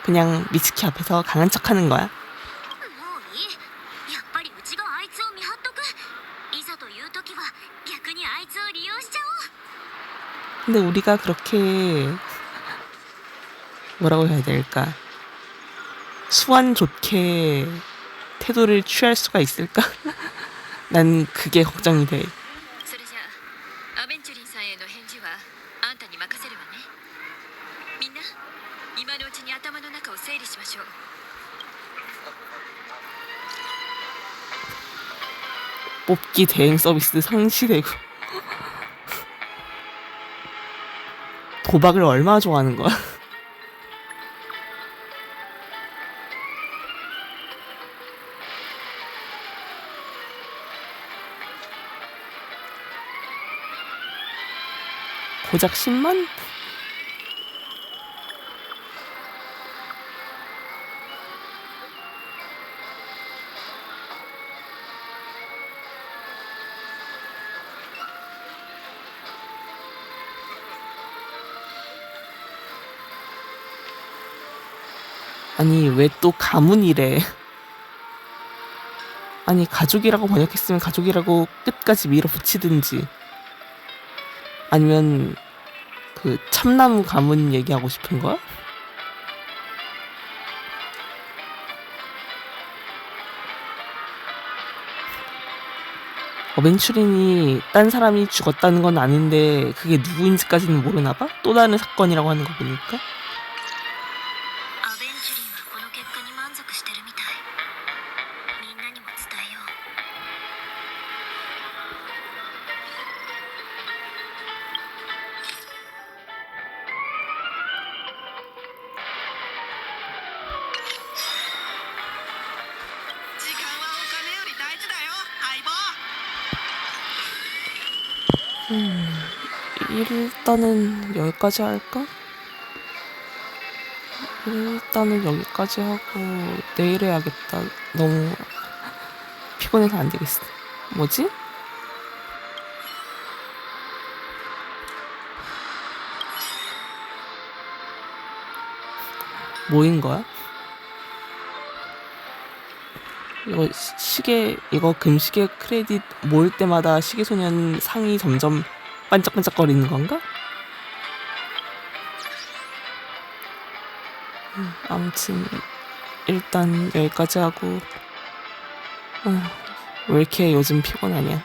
그냥 미츠키 앞에서 강한 척하는 거야. もういい。やっぱりうちがあいつを見張っとく。いざという時は逆にあいつを利用しちゃおう。 근데 우리가 그렇게 뭐라고 해야 될까? 수완 좋게 태도를 취할 수가 있을까? 난 그게 걱정이 돼. それじゃあアベンチュリンさんへの返事はあんたに任せるわね。みんな今のうちに頭の中を整理しましょう。 뽑기 대행 서비스 상시되고 도박을 얼마나 좋아하는 거야? 고작 10만? 아니 왜 또 가문이래. 아니 가족이라고 번역했으면 가족이라고 끝까지 밀어붙이든지 아니면 그 참나무 가문 얘기하고 싶은 거야? 어벤츄린이 딴 사람이 죽었다는 건 아는데 그게 누구인지까지는 모르나 봐? 또 다른 사건이라고 하는 거 보니까. アベンチュリンはこの結果に満足してるみたい。みんなにも伝えよう。時間はお金より大事だよ相棒。 일단은 여기까지 할까? 일단은 여기까지 하고 내일 해야겠다. 너무 피곤해서 안 되겠어. 뭐지? 뭐인 거야? 이거 시계, 이거 금시계 크레딧 모을 때마다 시계소년 상이 점점 반짝반짝거리는 건가? 아무튼 일단 여기까지 하고 왜 이렇게 요즘 피곤하냐.